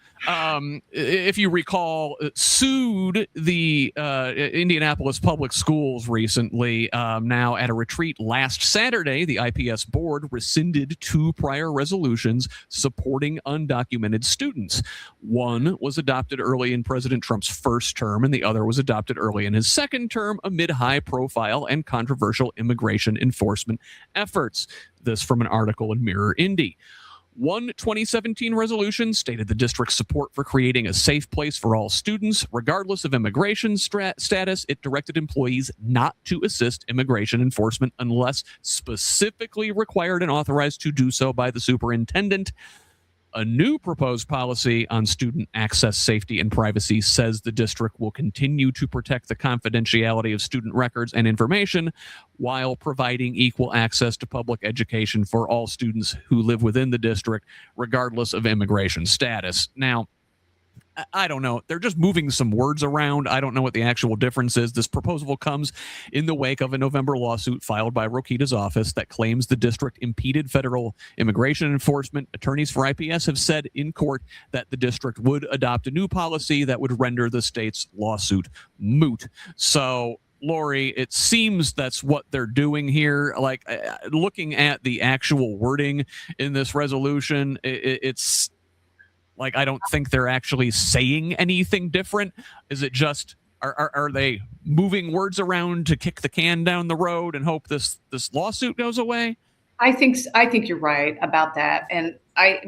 [SPEAKER 1] if you recall, sued the Indianapolis Public Schools recently. Now at a retreat last Saturday, the IPS board rescinded 2 prior resolutions supporting undocumented students. One was adopted early in President Trump's first term, and the other was adopted early in his second term amid high-profile and controversial immigration enforcement efforts. This from an article in Mirror Indy. One 2017 resolution stated the district's support for creating a safe place for all students, regardless of immigration status. It directed employees not to assist immigration enforcement unless specifically required and authorized to do so by the superintendent. A new proposed policy on student access, safety, and privacy says the district will continue to protect the confidentiality of student records and information while providing equal access to public education for all students who live within the district, regardless of immigration status. Now, I don't know. They're just moving some words around. I don't know what the actual difference is. This proposal comes in the wake of a November lawsuit filed by Rokita's office that claims the district impeded federal immigration enforcement. Attorneys for IPS have said in court that the district would adopt a new policy that would render the state's lawsuit moot. So, Lori, it seems that's what they're doing here. Like, looking at the actual wording in this resolution, it's like, I don't think they're actually saying anything different. Is it just, are they moving words around to kick the can down the road and hope this lawsuit goes away?
[SPEAKER 3] I think you're right about that. And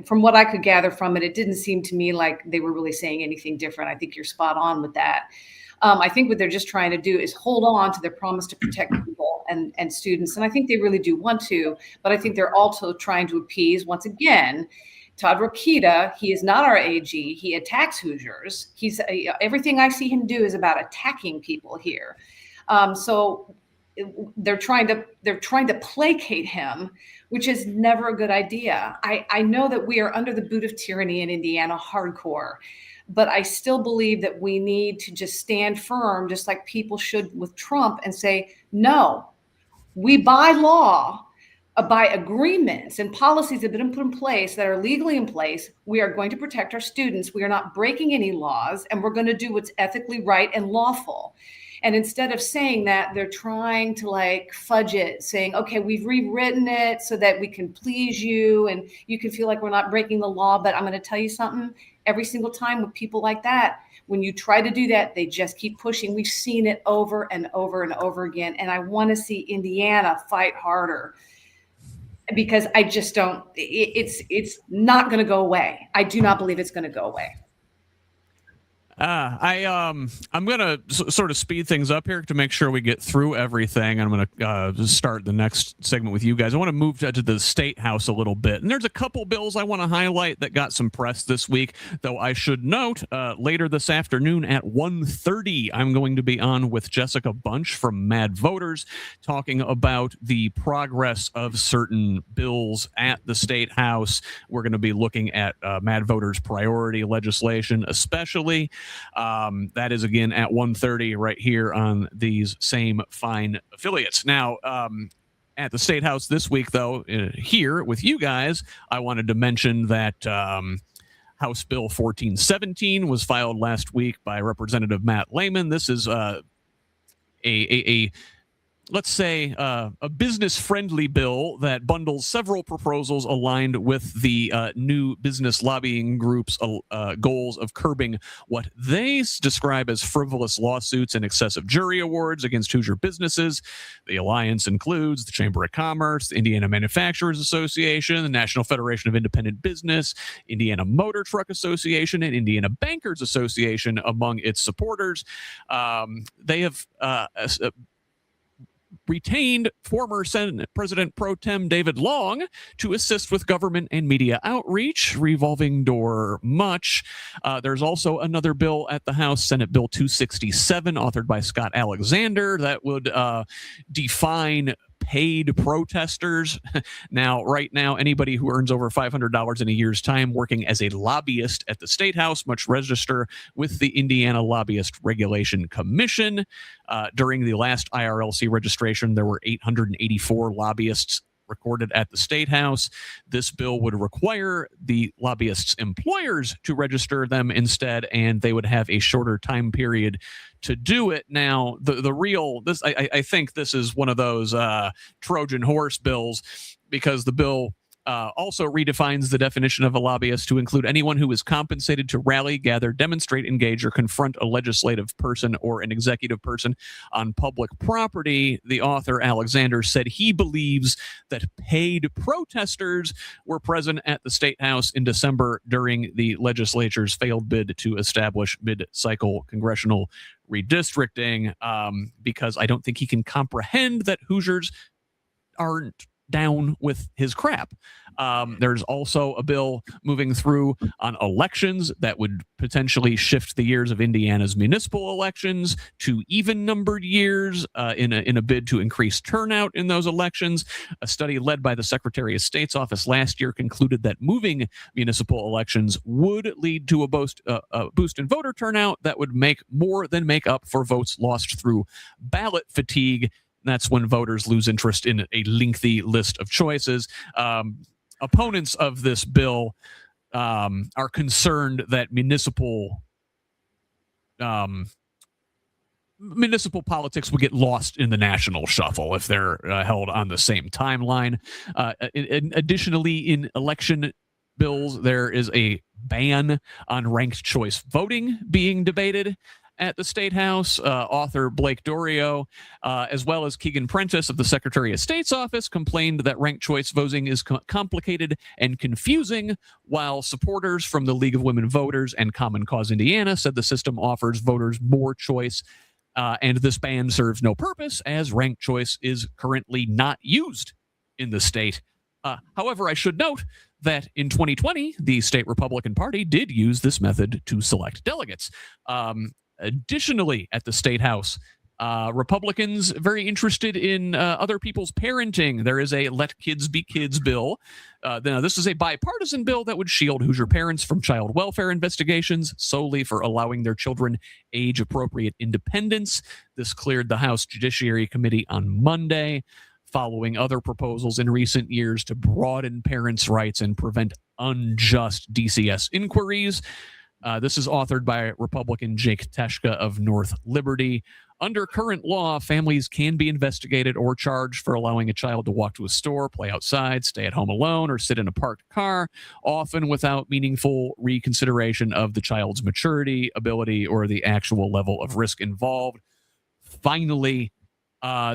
[SPEAKER 3] from what I could gather from it, it didn't seem to me like they were really saying anything different. I think you're spot on with that. I think what they're just trying to do is hold on to their promise to protect people and students. And I think they really do want to, but I think they're also trying to appease, once again, Todd Rokita. He is not our AG. He attacks Hoosiers. He's everything I see him do is about attacking people here. So they're trying to placate him, which is never a good idea. I know that we are under the boot of tyranny in Indiana, hardcore, but I still believe that we need to just stand firm, just like people should with Trump, and say, no, we by law, by agreements and policies that have been put in place that are legally in place, we are going to protect our students. We are not breaking any laws, and we're going to do what's ethically right and lawful. And instead of saying that, they're trying to like fudge it, saying, okay, we've rewritten it so that we can please you and you can feel like we're not breaking the law. But I'm going to tell you something, every single time with people like that, when you try to do that, they just keep pushing. We've seen it over and over and over again. And I want to see Indiana fight harder, because I just don't, it's not going to go away. I do not believe it's going to go away.
[SPEAKER 1] I'm gonna sort of speed things up here to make sure we get through everything. I'm gonna start the next segment with you guys. I want to move to the State House a little bit, and there's a couple bills I want to highlight that got some press this week. Though I should note, later this afternoon at 1:30, I'm going to be on with Jessica Bunch from Mad Voters, talking about the progress of certain bills at the State House. We're going to be looking at Mad Voters priority legislation, especially. That is again at 1:30 right here on these same fine affiliates. Now, at the State House this week, though, here with you guys, I wanted to mention that House Bill 1417 was filed last week by Representative Matt Lehman. This is let's say, a business-friendly bill that bundles several proposals aligned with the new business lobbying group's goals of curbing what they describe as frivolous lawsuits and excessive jury awards against Hoosier businesses. The alliance includes the Chamber of Commerce, the Indiana Manufacturers Association, the National Federation of Independent Business, Indiana Motor Truck Association, and Indiana Bankers Association among its supporters. They have retained former Senate President Pro Tem David Long to assist with government and media outreach, revolving door much. There's also another bill at the House, Senate Bill 267, authored by Scott Alexander, that would define paid protesters. Now, right now, anybody who earns over $500 in a year's time working as a lobbyist at the State House must register with the Indiana Lobbyist Regulation Commission. During the last IRLC registration, there were 884 lobbyists recorded at the State House. This bill would require the lobbyists' employers to register them instead, and they would have a shorter time period to do it. Now, I think this is one of those Trojan horse bills, because the bill also redefines the definition of a lobbyist to include anyone who is compensated to rally, gather, demonstrate, engage, or confront a legislative person or an executive person on public property. The author, Alexander, said he believes that paid protesters were present at the State House in December during the legislature's failed bid to establish mid-cycle congressional redistricting, because I don't think he can comprehend that Hoosiers aren't down with his crap. There's also a bill moving through on elections that would potentially shift the years of Indiana's municipal elections to even-numbered years in a bid to increase turnout in those elections. A study led by the Secretary of State's office last year concluded that moving municipal elections would lead to a boost in voter turnout that would more than make up for votes lost through ballot fatigue. That's when voters lose interest in a lengthy list of choices. Opponents of this bill are concerned that municipal politics will get lost in the national shuffle if they're held on the same timeline. Additionally, in election bills, there is a ban on ranked choice voting being debated at the State House. Author Blake Dorio, as well as Keegan Prentice of the Secretary of State's office, complained that ranked choice voting is complicated and confusing, while supporters from the League of Women Voters and Common Cause Indiana said the system offers voters more choice, and this ban serves no purpose, as ranked choice is currently not used in the state. However, I should note that in 2020, the state Republican Party did use this method to select delegates. Additionally, at the State House, Republicans very interested in other people's parenting. There is a Let Kids Be Kids bill. Now, this is a bipartisan bill that would shield Hoosier parents from child welfare investigations solely for allowing their children age-appropriate independence. This cleared the House Judiciary Committee on Monday, following other proposals in recent years to broaden parents' rights and prevent unjust DCS inquiries. This is authored by Republican Jake Teshka of North Liberty. Under current law, families can be investigated or charged for allowing a child to walk to a store, play outside, stay at home alone, or sit in a parked car, often without meaningful reconsideration of the child's maturity, ability, or the actual level of risk involved. Finally,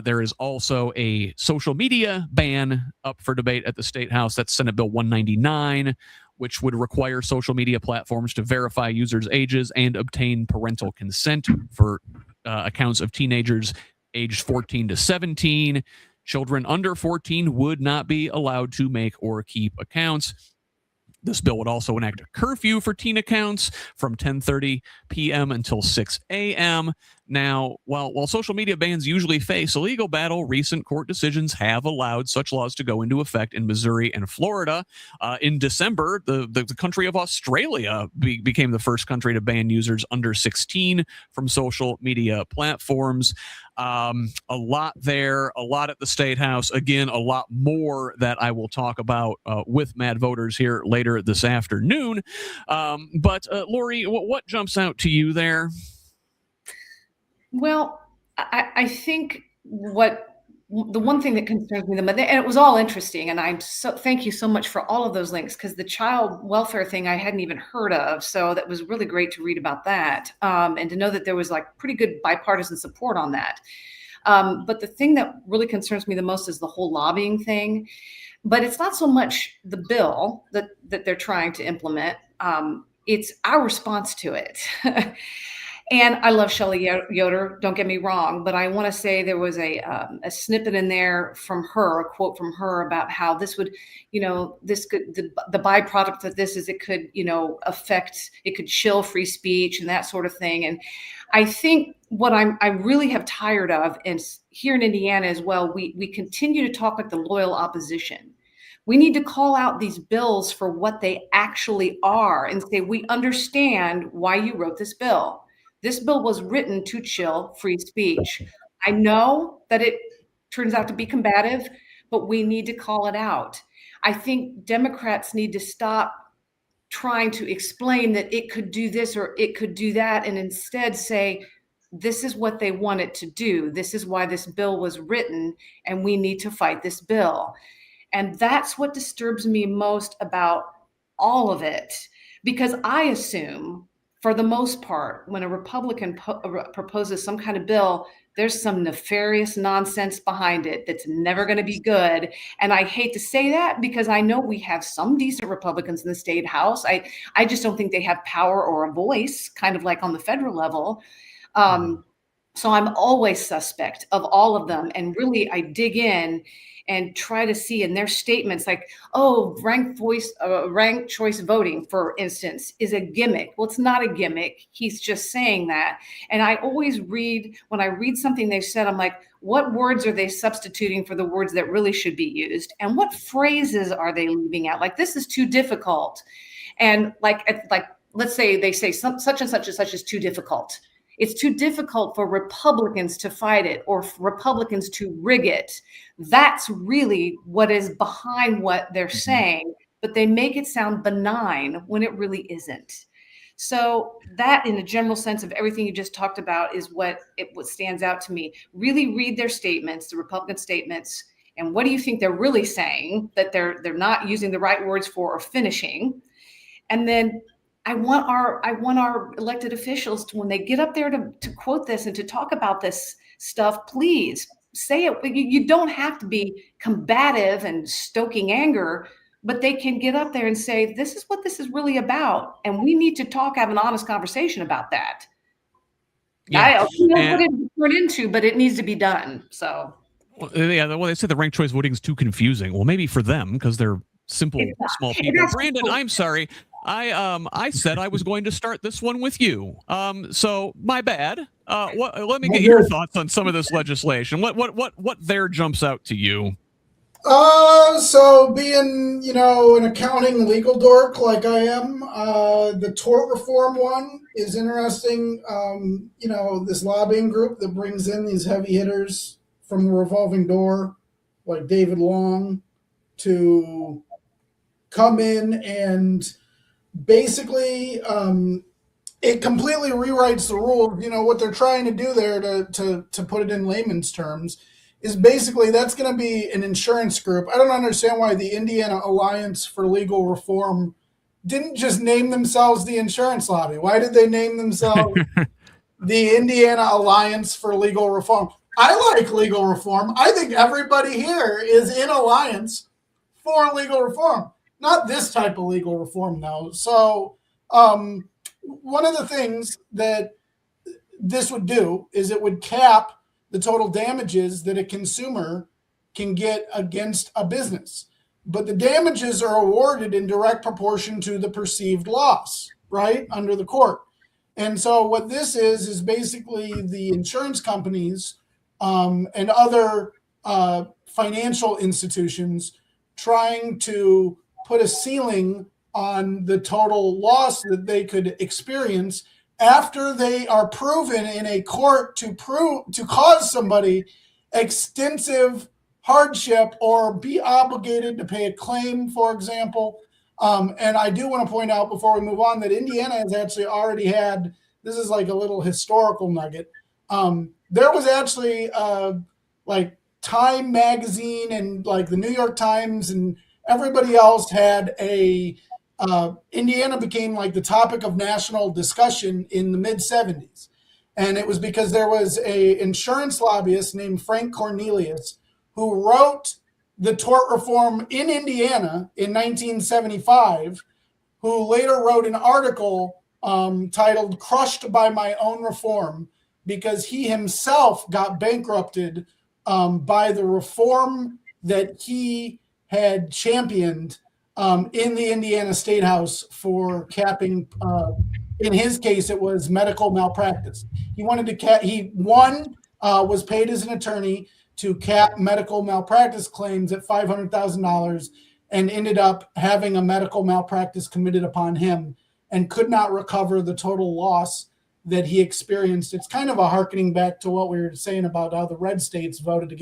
[SPEAKER 1] there is also a social media ban up for debate at the State House. That's Senate Bill 199, which would require social media platforms to verify users' ages and obtain parental consent for accounts of teenagers aged 14 to 17. Children under 14 would not be allowed to make or keep accounts. This bill would also enact a curfew for teen accounts from 10:30 p.m. until 6 a.m. Now, while social media bans usually face a legal battle, recent court decisions have allowed such laws to go into effect in Missouri and Florida. In December, the country of Australia became the first country to ban users under 16 from social media platforms. A lot there, a lot at the State House. Again, a lot more that I will talk about with Mad Voters here later this afternoon. But Lori, what jumps out to you there?
[SPEAKER 3] Well, I think the one thing that concerns me, and it was all interesting, and thank you so much for all of those links, because the child welfare thing I hadn't even heard of, so that was really great to read about that, and to know that there was like pretty good bipartisan support on that. But the thing that really concerns me the most is the whole lobbying thing. But it's not so much the bill that they're trying to implement. It's our response to it. And I love Shelley Yoder, don't get me wrong, but I want to say there was a snippet in there from her, a quote from her about how this would, this could, the byproduct of this is it could, it could chill free speech and that sort of thing. And I think what I really have tired of, and here in Indiana as well, we continue to talk like the loyal opposition. We need to call out these bills for what they actually are and say, we understand why you wrote this bill. This bill was written to chill free speech. I know that it turns out to be combative, but we need to call it out. I think Democrats need to stop trying to explain that it could do this or it could do that, and instead say, this is what they want it to do. This is why this bill was written, and we need to fight this bill. And that's what disturbs me most about all of it, because I assume, for the most part, when a Republican proposes some kind of bill, there's some nefarious nonsense behind it that's never going to be good. And I hate to say that, because I know we have some decent Republicans in the State House. I just don't think they have power or a voice, kind of like on the federal level. So I'm always suspect of all of them. And really, I dig in and try to see in their statements, like, oh, ranked choice voting, for instance, is a gimmick. Well, it's not a gimmick. He's just saying that. And I always when I read something they've said, I'm like, what words are they substituting for the words that really should be used? And what phrases are they leaving out? Like, this is too difficult. And like let's say they say such and such is too difficult. It's too difficult for Republicans to fight it or for Republicans to rig it. That's really what is behind what they're saying, but they make it sound benign when it really isn't. So that, in a general sense of everything you just talked about, is what stands out to me. Really read their statements, the Republican statements, and what do you think they're really saying that they're not using the right words for or finishing. And then I want our elected officials to, when they get up there to quote this and to talk about this stuff, please say it. You don't have to be combative and stoking anger, but they can get up there and say, this is what this is really about. And we need to have an honest conversation about that. Yeah. I don't know what it turned into, but it needs to be done. So.
[SPEAKER 1] Well, they say the ranked choice voting is too confusing. Well, maybe for them, because they're simple, small people. Brandon, I'm sorry. I said I was going to start this one with you. So my bad. Let me get your thoughts on some of this legislation. What there jumps out to you?
[SPEAKER 4] So being, an accounting legal dork like I am, the tort reform one is interesting. This lobbying group that brings in these heavy hitters from the revolving door, like David Long, to come in and basically it completely rewrites the rules. What they're trying to do there, to put it in layman's terms, is basically that's going to be an insurance group. I don't understand why the Indiana Alliance for Legal Reform didn't just name themselves the insurance lobby. Why did they name themselves the Indiana Alliance for Legal Reform? I like legal reform. I think everybody here is in alliance for legal reform. Not this type of legal reform, though. So one of the things that this would do is it would cap the total damages that a consumer can get against a business. But the damages are awarded in direct proportion to the perceived loss, right, under the court. And so what this is basically the insurance companies and other financial institutions trying to put a ceiling on the total loss that they could experience after they are proven in a court to cause somebody extensive hardship or be obligated to pay a claim, for example. And I do want to point out before we move on that Indiana has actually already had, this is like a little historical nugget. There was actually like Time magazine and like the New York Times and everybody else had Indiana became like the topic of national discussion in the mid-70s. And it was because there was a insurance lobbyist named Frank Cornelius who wrote the tort reform in Indiana in 1975, who later wrote an article titled "Crushed by My Own Reform," because he himself got bankrupted by the reform that he had championed in the Indiana State House for capping. In his case, it was medical malpractice. He wanted to cap. He was paid as an attorney to cap medical malpractice claims at $500,000, and ended up having a medical malpractice committed upon him, and could not recover the total loss that he experienced. It's kind of a hearkening back to what we were saying about how the red states voted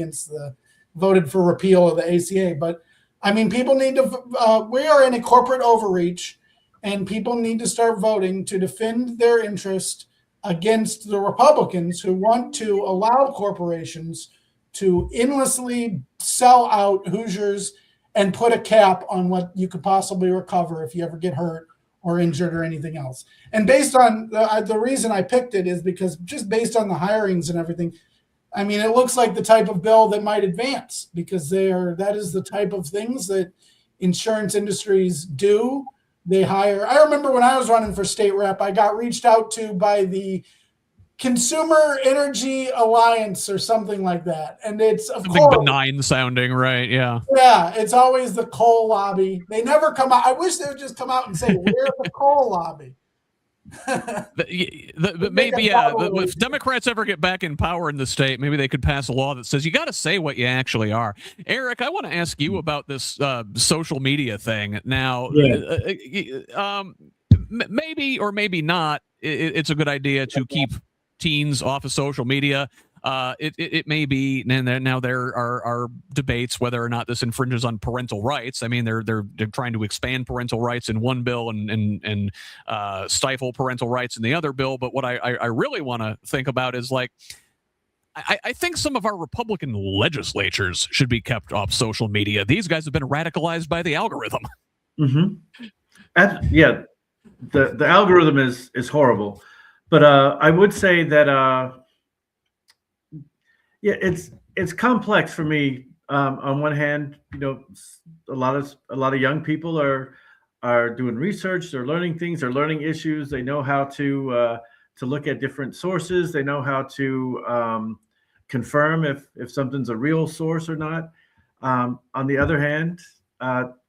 [SPEAKER 4] for repeal of the ACA. But I mean, people need to, we are in a corporate overreach, and people need to start voting to defend their interest against the Republicans who want to allow corporations to endlessly sell out Hoosiers and put a cap on what you could possibly recover if you ever get hurt or injured or anything else. And based on the reason I picked it is because just based on the hirings and everything, I mean, it looks like the type of bill that might advance, because that is the type of things that insurance industries do. They hire. I remember when I was running for state rep, I got reached out to by the Consumer Energy Alliance or something like that. And it's of
[SPEAKER 1] something
[SPEAKER 4] course
[SPEAKER 1] benign sounding, right? Yeah.
[SPEAKER 4] Yeah, it's always the coal lobby. They never come out. I wish they would just come out and say, we're the coal lobby.
[SPEAKER 1] Maybe if Democrats ever get back in power in the state, maybe they could pass a law that says you got to say what you actually are. Eric, I want to ask you about this social media thing. Now, maybe or maybe not, it's a good idea to keep teens off of social media. It may be, and now there are debates whether or not this infringes on parental rights. I mean, they're trying to expand parental rights in one bill and stifle parental rights in the other bill. But what I really want to think about is, like, I think some of our Republican legislatures should be kept off social media. These guys have been radicalized by the algorithm.
[SPEAKER 2] Mm-hmm. Yeah, the algorithm is horrible. But I would say that yeah, it's complex for me. On one hand, you know, a lot of young people are doing research. They're learning things. They're learning issues. They know how to look at different sources. They know how to confirm if something's a real source or not. On the other hand,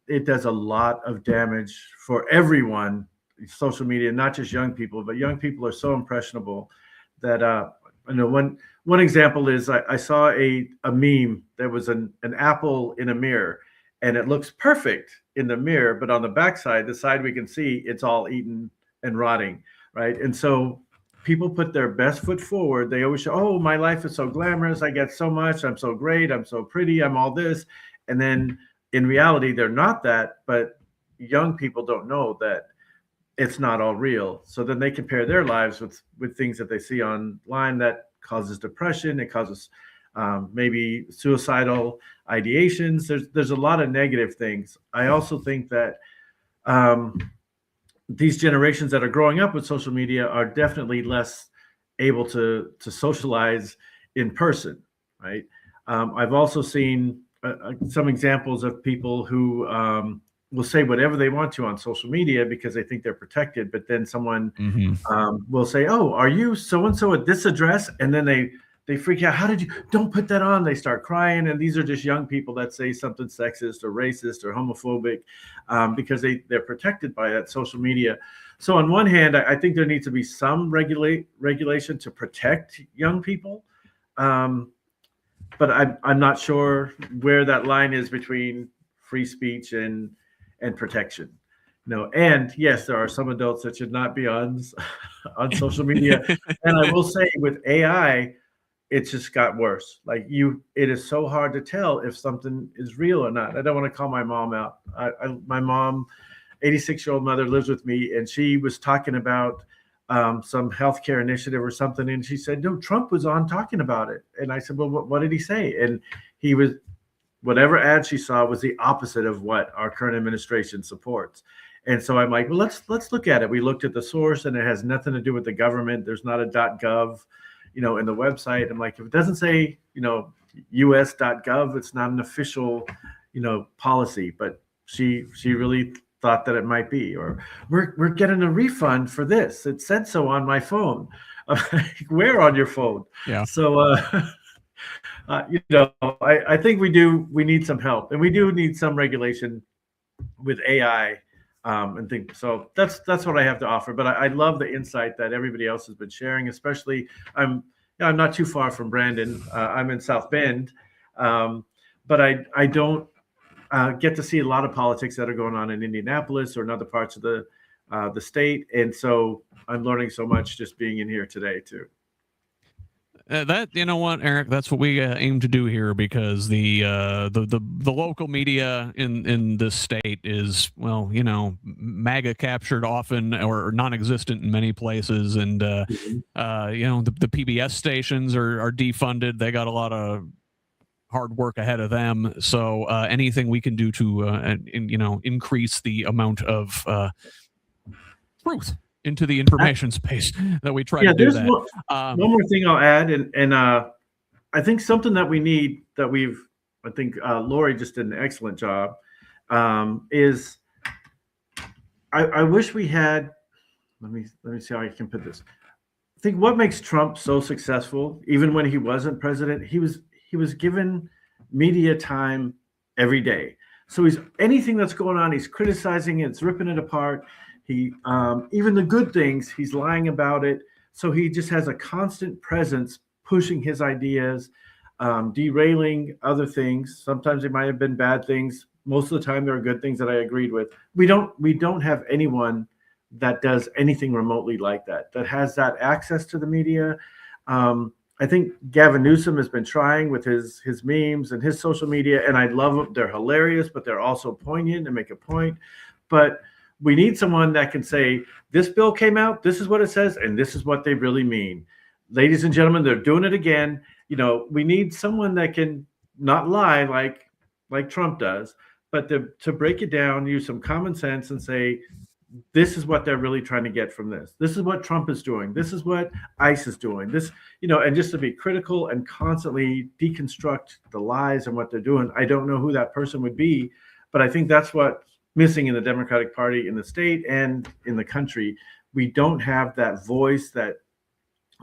[SPEAKER 2] it does a lot of damage for everyone. Social media, not just young people, but young people are so impressionable that I know one example is I saw a meme that was an apple in a mirror, and it looks perfect in the mirror, but on the backside, the side we can see, it's all eaten and rotting, right? And so people put their best foot forward. They always show, oh, my life is so glamorous. I get so much. I'm so great. I'm so pretty. I'm all this. And then in reality, they're not that, but young people don't know that it's not all real. So then they compare their lives with things that they see online that causes depression. It causes maybe suicidal ideations. There's a lot of negative things. I also think that these generations that are growing up with social media are definitely less able to socialize in person, right? I've also seen some examples of people who will say whatever they want to on social media because they think they're protected. But then someone will say, "Oh, are you so and so at this address?" And then they freak out. How did you? Don't put that on. They start crying, and these are just young people that say something sexist or racist or homophobic because they're protected by that social media. So on one hand, I think there needs to be some regulation to protect young people, but I'm not sure where that line is between free speech and protection. No, and yes, there are some adults that should not be on social media. And I will say, with AI, it's just got worse. Like it is so hard to tell if something is real or not. I don't want to call my mom out. My mom, 86-year-old mother, lives with me, and she was talking about some healthcare initiative or something, and she said, "No, Trump was on talking about it." And I said, "Well, what did he say?" And he was, whatever ad she saw was the opposite of what our current administration supports. And so I'm like, well, let's look at it. We looked at the source, and it has nothing to do with the government. There's not a .gov, in the website. I'm like, if it doesn't say, us.gov, it's not an official, policy. But she really thought that it might be. Or we're getting a refund for this. It said so on my phone. Where on your phone?
[SPEAKER 1] Yeah.
[SPEAKER 2] So I think we need some help, and we do need some regulation with AI and things. So that's what I have to offer. But I love the insight that everybody else has been sharing. Especially, I'm not too far from Brandon. I'm in South Bend, but I don't get to see a lot of politics that are going on in Indianapolis or in other parts of the state, and so I'm learning so much just being in here today too.
[SPEAKER 1] That, you know what, Eric, that's what we aim to do here, because the local media in this state is, well, MAGA captured often or non-existent in many places, and the PBS stations are defunded. They got a lot of hard work ahead of them. So anything we can do to increase the amount of truth into the information space that we try to do that.
[SPEAKER 2] One more thing I'll add, and I think something that we need that I think Lori just did an excellent job, is I wish we had, let me see how I can put this. I think what makes Trump so successful, even when he wasn't president, he was given media time every day. So anything that's going on, he's criticizing it, it's ripping it apart. He even the good things, he's lying about it. So he just has a constant presence, pushing his ideas, derailing other things. Sometimes they might have been bad things. Most of the time, there are good things that I agreed with. We don't have anyone that does anything remotely like that has that access to the media. I think Gavin Newsom has been trying with his memes and his social media, and I love them. They're hilarious, but they're also poignant and make a point. But we need someone that can say, this bill came out, this is what it says, and this is what they really mean. Ladies and gentlemen, they're doing it again. We need someone that can not lie like Trump does, but to break it down, use some common sense and say, this is what they're really trying to get from this. This is what Trump is doing. This is what ICE is doing. This, and just to be critical and constantly deconstruct the lies and what they're doing. I don't know who that person would be, but I think that's what's missing in the Democratic Party in the state and in the country. We don't have that voice, that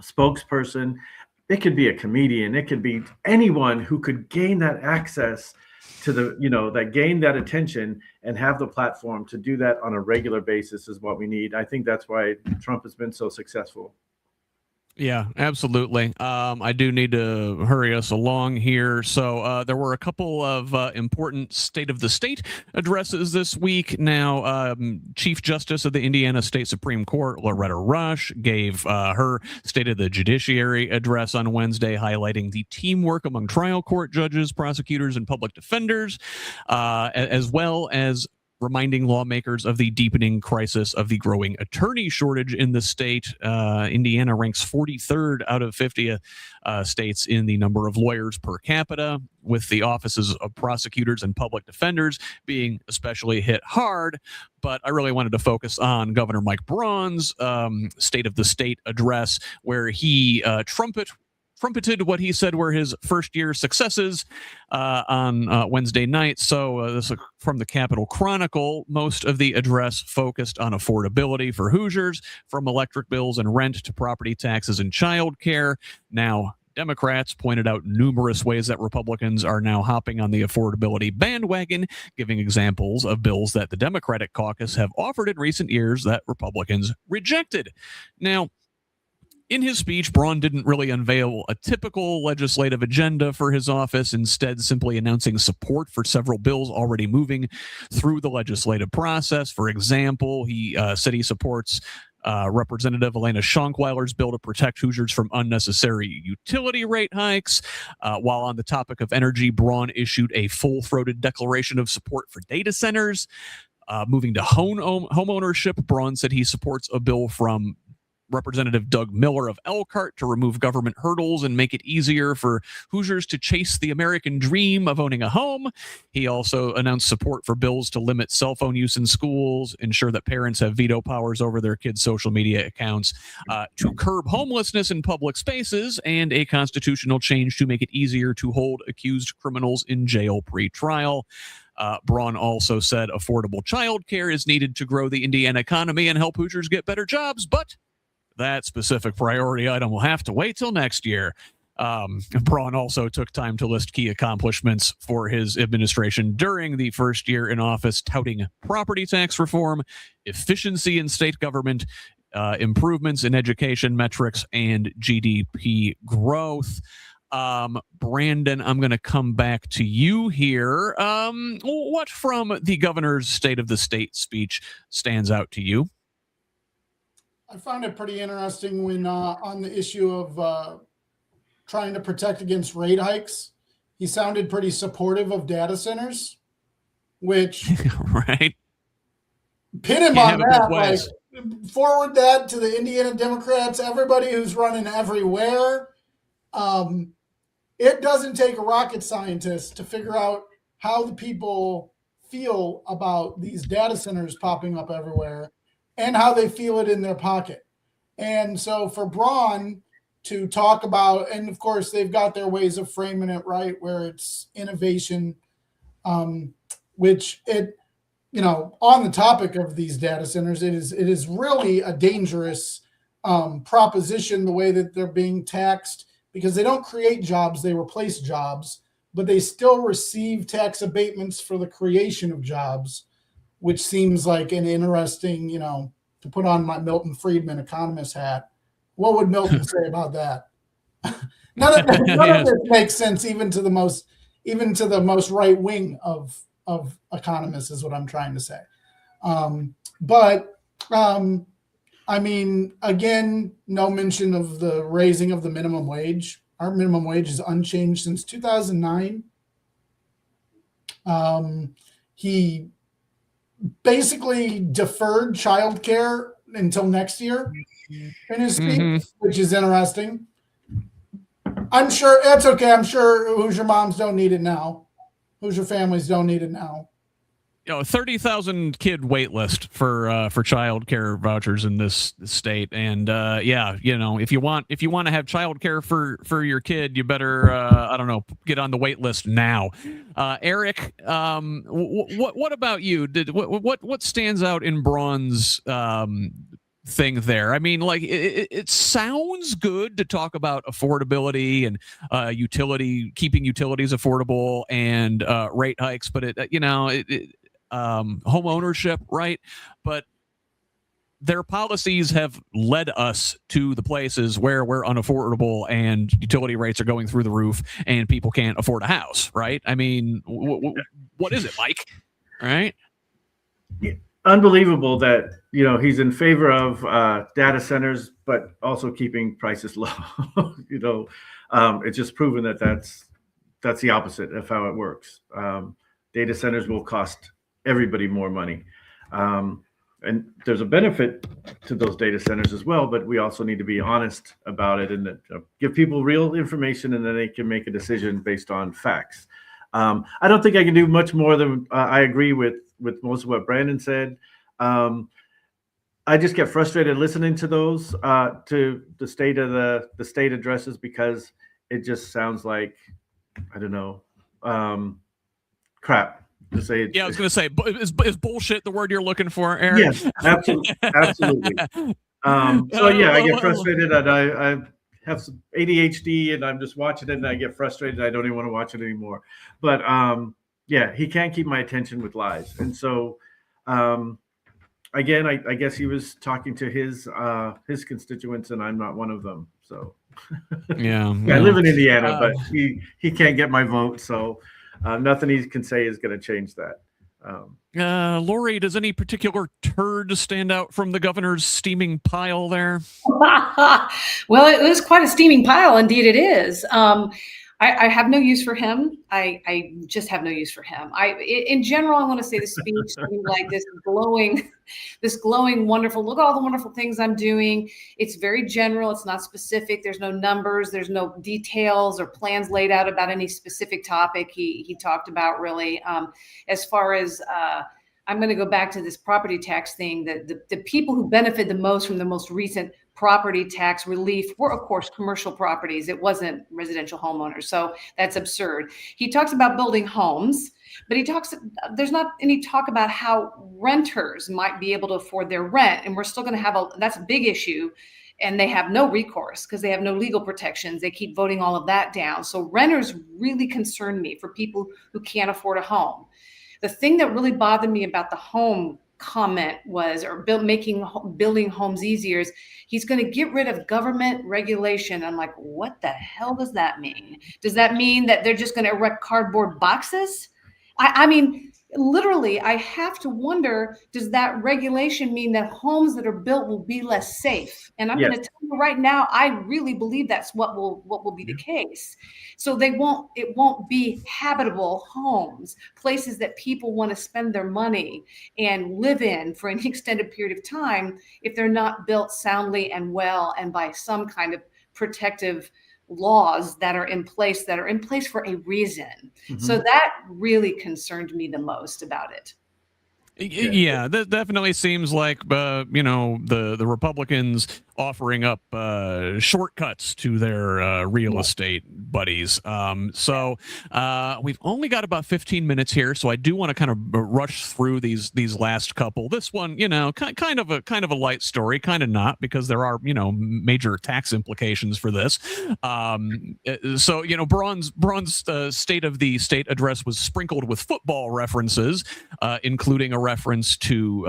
[SPEAKER 2] spokesperson. It could be a comedian. It could be anyone who could gain that access to that gain that attention and have the platform to do that on a regular basis is what we need. I think that's why Trump has been so successful.
[SPEAKER 1] Yeah, absolutely. I do need to hurry us along here. So there were a couple of important State of the State addresses this week. Now, Chief Justice of the Indiana State Supreme Court, Loretta Rush, gave her State of the Judiciary address on Wednesday, highlighting the teamwork among trial court judges, prosecutors, and public defenders, as well as reminding lawmakers of the deepening crisis of the growing attorney shortage in the state. Indiana ranks 43rd out of 50 states in the number of lawyers per capita, with the offices of prosecutors and public defenders being especially hit hard. But I really wanted to focus on Governor Mike Braun's State of the State address, where he trumpeted what he said were his first-year successes on Wednesday night. So this is from the Capitol Chronicle. Most of the address focused on affordability for Hoosiers, from electric bills and rent to property taxes and childcare. Now, Democrats pointed out numerous ways that Republicans are now hopping on the affordability bandwagon, giving examples of bills that the Democratic caucus have offered in recent years that Republicans rejected. Now, in his speech, Braun didn't really unveil a typical legislative agenda for his office, instead simply announcing support for several bills already moving through the legislative process. For example, he said he supports Representative Elena Schonkweiler's bill to protect Hoosiers from unnecessary utility rate hikes. While on the topic of energy, Braun issued a full-throated declaration of support for data centers. Moving to home ownership, Braun said he supports a bill from Representative Doug Miller of Elkhart to remove government hurdles and make it easier for Hoosiers to chase the American dream of owning a home. He also announced support for bills to limit cell phone use in schools, ensure that parents have veto powers over their kids' social media accounts, to curb homelessness in public spaces, and a constitutional change to make it easier to hold accused criminals in jail pre-trial. Braun also said affordable child care is needed to grow the Indiana economy and help Hoosiers get better jobs, but that specific priority item will have to wait till next year. Braun also took time to list key accomplishments for his administration during the first year in office, touting property tax reform, efficiency in state government, improvements in education metrics, and GDP growth. Brandon, I'm going to come back to you here. What from the governor's State of the State speech stands out to you?
[SPEAKER 4] I found it pretty interesting when on the issue of trying to protect against rate hikes, he sounded pretty supportive of data centers, which
[SPEAKER 1] right.
[SPEAKER 4] Pin him on that. Like, forward that to the Indiana Democrats, everybody who's running everywhere. It doesn't take a rocket scientist to figure out how the people feel about these data centers popping up everywhere and how they feel it in their pocket. And so for Braun to talk about, and of course they've got their ways of framing it, right, where it's innovation, which it, you know, on the topic of these data centers, it is really a dangerous proposition, the way that they're being taxed, because they don't create jobs, they replace jobs, but they still receive tax abatements for the creation of jobs, which seems like an interesting, you know, to put on my Milton Friedman economist hat. What would Milton say about that? None of this makes sense, even to the most right wing of economists, is what I'm trying to say. I mean, again, no mention of the raising of the minimum wage. Our minimum wage is unchanged since 2009. He basically deferred childcare until next year in his speech, which is interesting. I'm sure that's okay. I'm sure Hoosier moms don't need it now. Hoosier families don't need it now.
[SPEAKER 1] You know, 30,000 kid wait list for child care vouchers in this state, and yeah, you know, if you want to have child care for your kid, you better I don't know, get on the wait list now. Eric, what about you? What stands out in Braun's thing there? I mean, like it sounds good to talk about affordability and keeping utilities affordable and rate hikes, but home ownership, right? But their policies have led us to the places where we're unaffordable and utility rates are going through the roof and people can't afford a house, right? I mean, what is it, Mike? Right?
[SPEAKER 2] Unbelievable that, you know, he's in favor of data centers, but also keeping prices low. You know, it's just proven that that's the opposite of how it works. Data centers will cost everybody more money. And there's a benefit to those data centers as well, but we also need to be honest about it and give people real information, and then they can make a decision based on facts. I don't think I can do much more than I agree with most of what Brandon said. I just get frustrated listening to those to the state addresses, because it just sounds like, I don't know, crap. To say it,
[SPEAKER 1] yeah, I was going to say, is bullshit the word you're looking for, Eric?
[SPEAKER 2] Yes, absolutely. So yeah, I get frustrated, and I have some ADHD, and I'm just watching it, and I get frustrated. I don't even want to watch it anymore. But yeah, he can't keep my attention with lies, and so again, I guess he was talking to his constituents, and I'm not one of them. So
[SPEAKER 1] yeah,
[SPEAKER 2] I live in Indiana, but he can't get my vote, so nothing he can say is going to change that.
[SPEAKER 1] Lori, does any particular turd stand out from the governor's steaming pile there?
[SPEAKER 3] Well, it was quite a steaming pile. Indeed, it is. I have no use for him. I just have no use for him. In general, I want to say the speech seemed like this glowing, wonderful, look at all the wonderful things I'm doing. It's very general. It's not specific. There's no numbers. There's no details or plans laid out about any specific topic he talked about, really. As far as I'm going to go back to this property tax thing, that the people who benefit the most from the most recent property tax relief were, of course, commercial properties. It wasn't residential homeowners. So that's absurd. He talks about building homes, but there's not any talk about how renters might be able to afford their rent. And we're still going to have that's a big issue. And they have no recourse because they have no legal protections. They keep voting all of that down. So renters really concern me, for people who can't afford a home. The thing that really bothered me about the home comment was, or building homes easier, is he's going to get rid of government regulation. I'm like, what the hell does that mean? Does that mean that they're just going to erect cardboard boxes? I mean, literally, I have to wonder, does that regulation mean that homes that are built will be less safe? And I'm going to tell you right now, I really believe that's what will be the case. So it won't be habitable homes, places that people want to spend their money and live in for an extended period of time, if they're not built soundly and well and by some kind of protective laws that are in place for a reason. Mm-hmm. So that really concerned me the most about it.
[SPEAKER 1] Yeah, that definitely seems like, the Republicans offering up shortcuts to their real estate buddies. So we've only got about 15 minutes here, so I do want to kind of rush through these last couple. This one, kind of a light story, kind of not, because there are major tax implications for this. So Braun's State of the State address was sprinkled with football references, including a reference to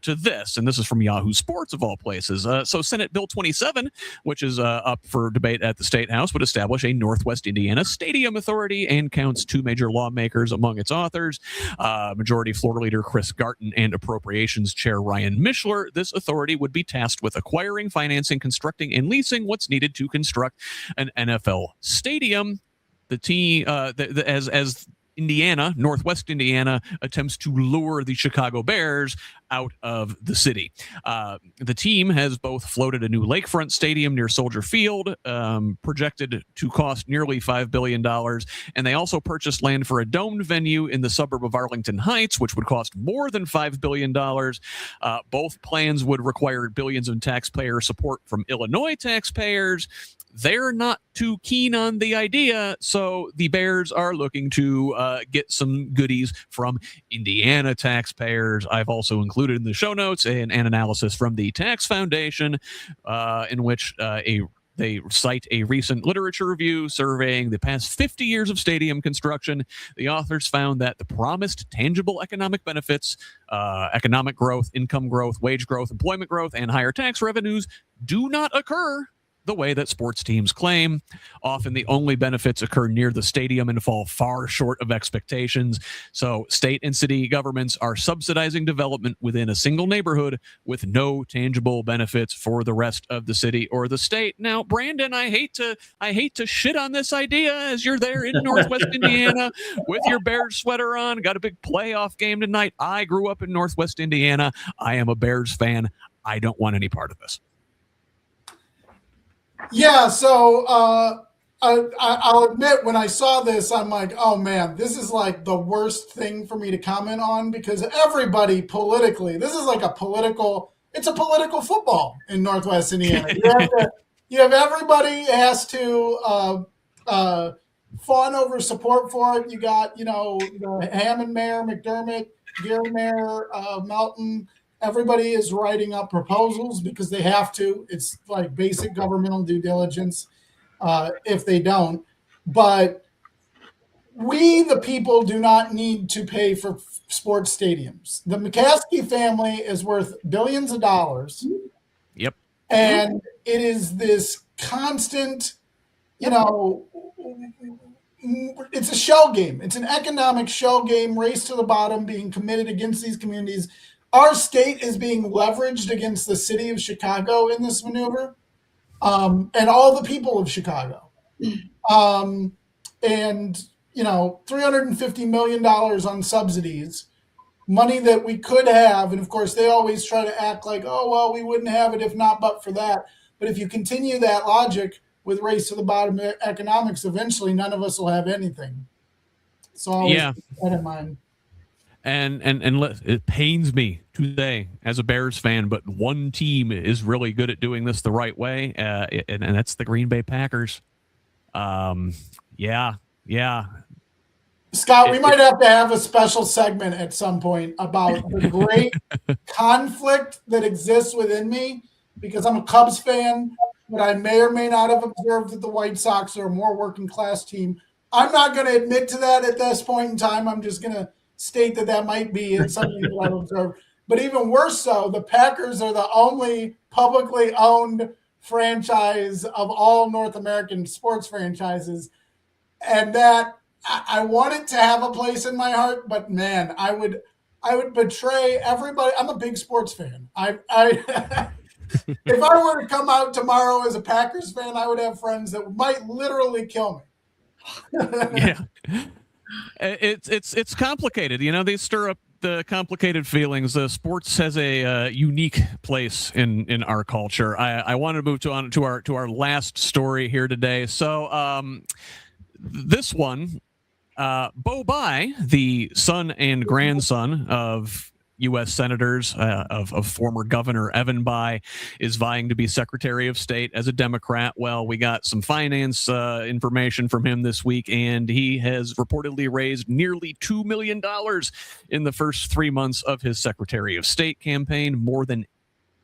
[SPEAKER 1] this, and this is from Yahoo Sports of all places. So Senate Bill 27, which is up for debate at the State House, would establish a Northwest Indiana Stadium Authority and counts two major lawmakers among its authors, Majority Floor Leader Chris Garton and Appropriations Chair Ryan Mishler. This authority would be tasked with acquiring, financing, constructing, and leasing what's needed to construct an NFL stadium. The team, as Northwest Indiana attempts to lure the Chicago Bears out of the city. The team has both floated a new lakefront stadium near Soldier Field, projected to cost nearly $5 billion, and they also purchased land for a domed venue in the suburb of Arlington Heights, which would cost more than $5 billion. Both plans would require billions in taxpayer support from Illinois taxpayers. They're not too keen on the idea, so the Bears are looking to get some goodies from Indiana taxpayers. I've also included in the show notes an analysis from the Tax Foundation, in which they cite a recent literature review surveying the past 50 years of stadium construction. The authors found that the promised tangible economic benefits, economic growth, income growth, wage growth, employment growth, and higher tax revenues do not occur the way that sports teams claim. Often the only benefits occur near the stadium and fall far short of expectations. So state and city governments are subsidizing development within a single neighborhood with no tangible benefits for the rest of the city or the state. Now, Brandon, I hate to shit on this idea as you're there in Northwest Indiana with your Bears sweater on, got a big playoff game tonight. I grew up in Northwest Indiana. I am a Bears fan. I don't want any part of this.
[SPEAKER 4] Yeah, so I'll admit, when I saw this, I'm like, oh man, this is like the worst thing for me to comment on, because everybody politically, this is like it's a political football in Northwest Indiana. You have everybody has to fawn over support for it. You got, the Hammond Mayor, McDermott, Gary Mayor, Melton. Everybody is writing up proposals because they have to. It's like basic governmental due diligence if they don't. But we, the people, do not need to pay for sports stadiums. The McCaskey family is worth billions of dollars.
[SPEAKER 1] Yep.
[SPEAKER 4] And it is this constant, it's a shell game. It's an economic shell game, race to the bottom, being committed against these communities. Our state is being leveraged against the city of Chicago in this maneuver, and all the people of Chicago. And $350 million on subsidies, money that we could have. And of course, they always try to act like, oh, well, we wouldn't have it if not but for that. But if you continue that logic with race to the bottom economics, eventually none of us will have anything. So always keep that in mind.
[SPEAKER 1] And it pains me to say as a Bears fan, but one team is really good at doing this the right way, and that's the Green Bay Packers. Yeah.
[SPEAKER 4] Scott, we might have to have a special segment at some point about the great conflict that exists within me, because I'm a Cubs fan, but I may or may not have observed that the White Sox are a more working class team. I'm not going to admit to that at this point in time. I'm just going to state that might be something that I've observed. But even worse so, the Packers are the only publicly owned franchise of all North American sports franchises. And that I want it to have a place in my heart, but man, I would betray everybody. I'm a big sports fan. If I were to come out tomorrow as a Packers fan, I would have friends that might literally kill me.
[SPEAKER 1] Yeah. It's complicated. They stir up the complicated feelings. Sports has a unique place in our culture. I want to move on to our last story here today. So this one, Bo Bai, the son and grandson of U.S. senators, of former Governor Evan Bai, is vying to be Secretary of State as a Democrat. Well, we got some finance information from him this week, and he has reportedly raised nearly $2 million in the first 3 months of his Secretary of State campaign, more than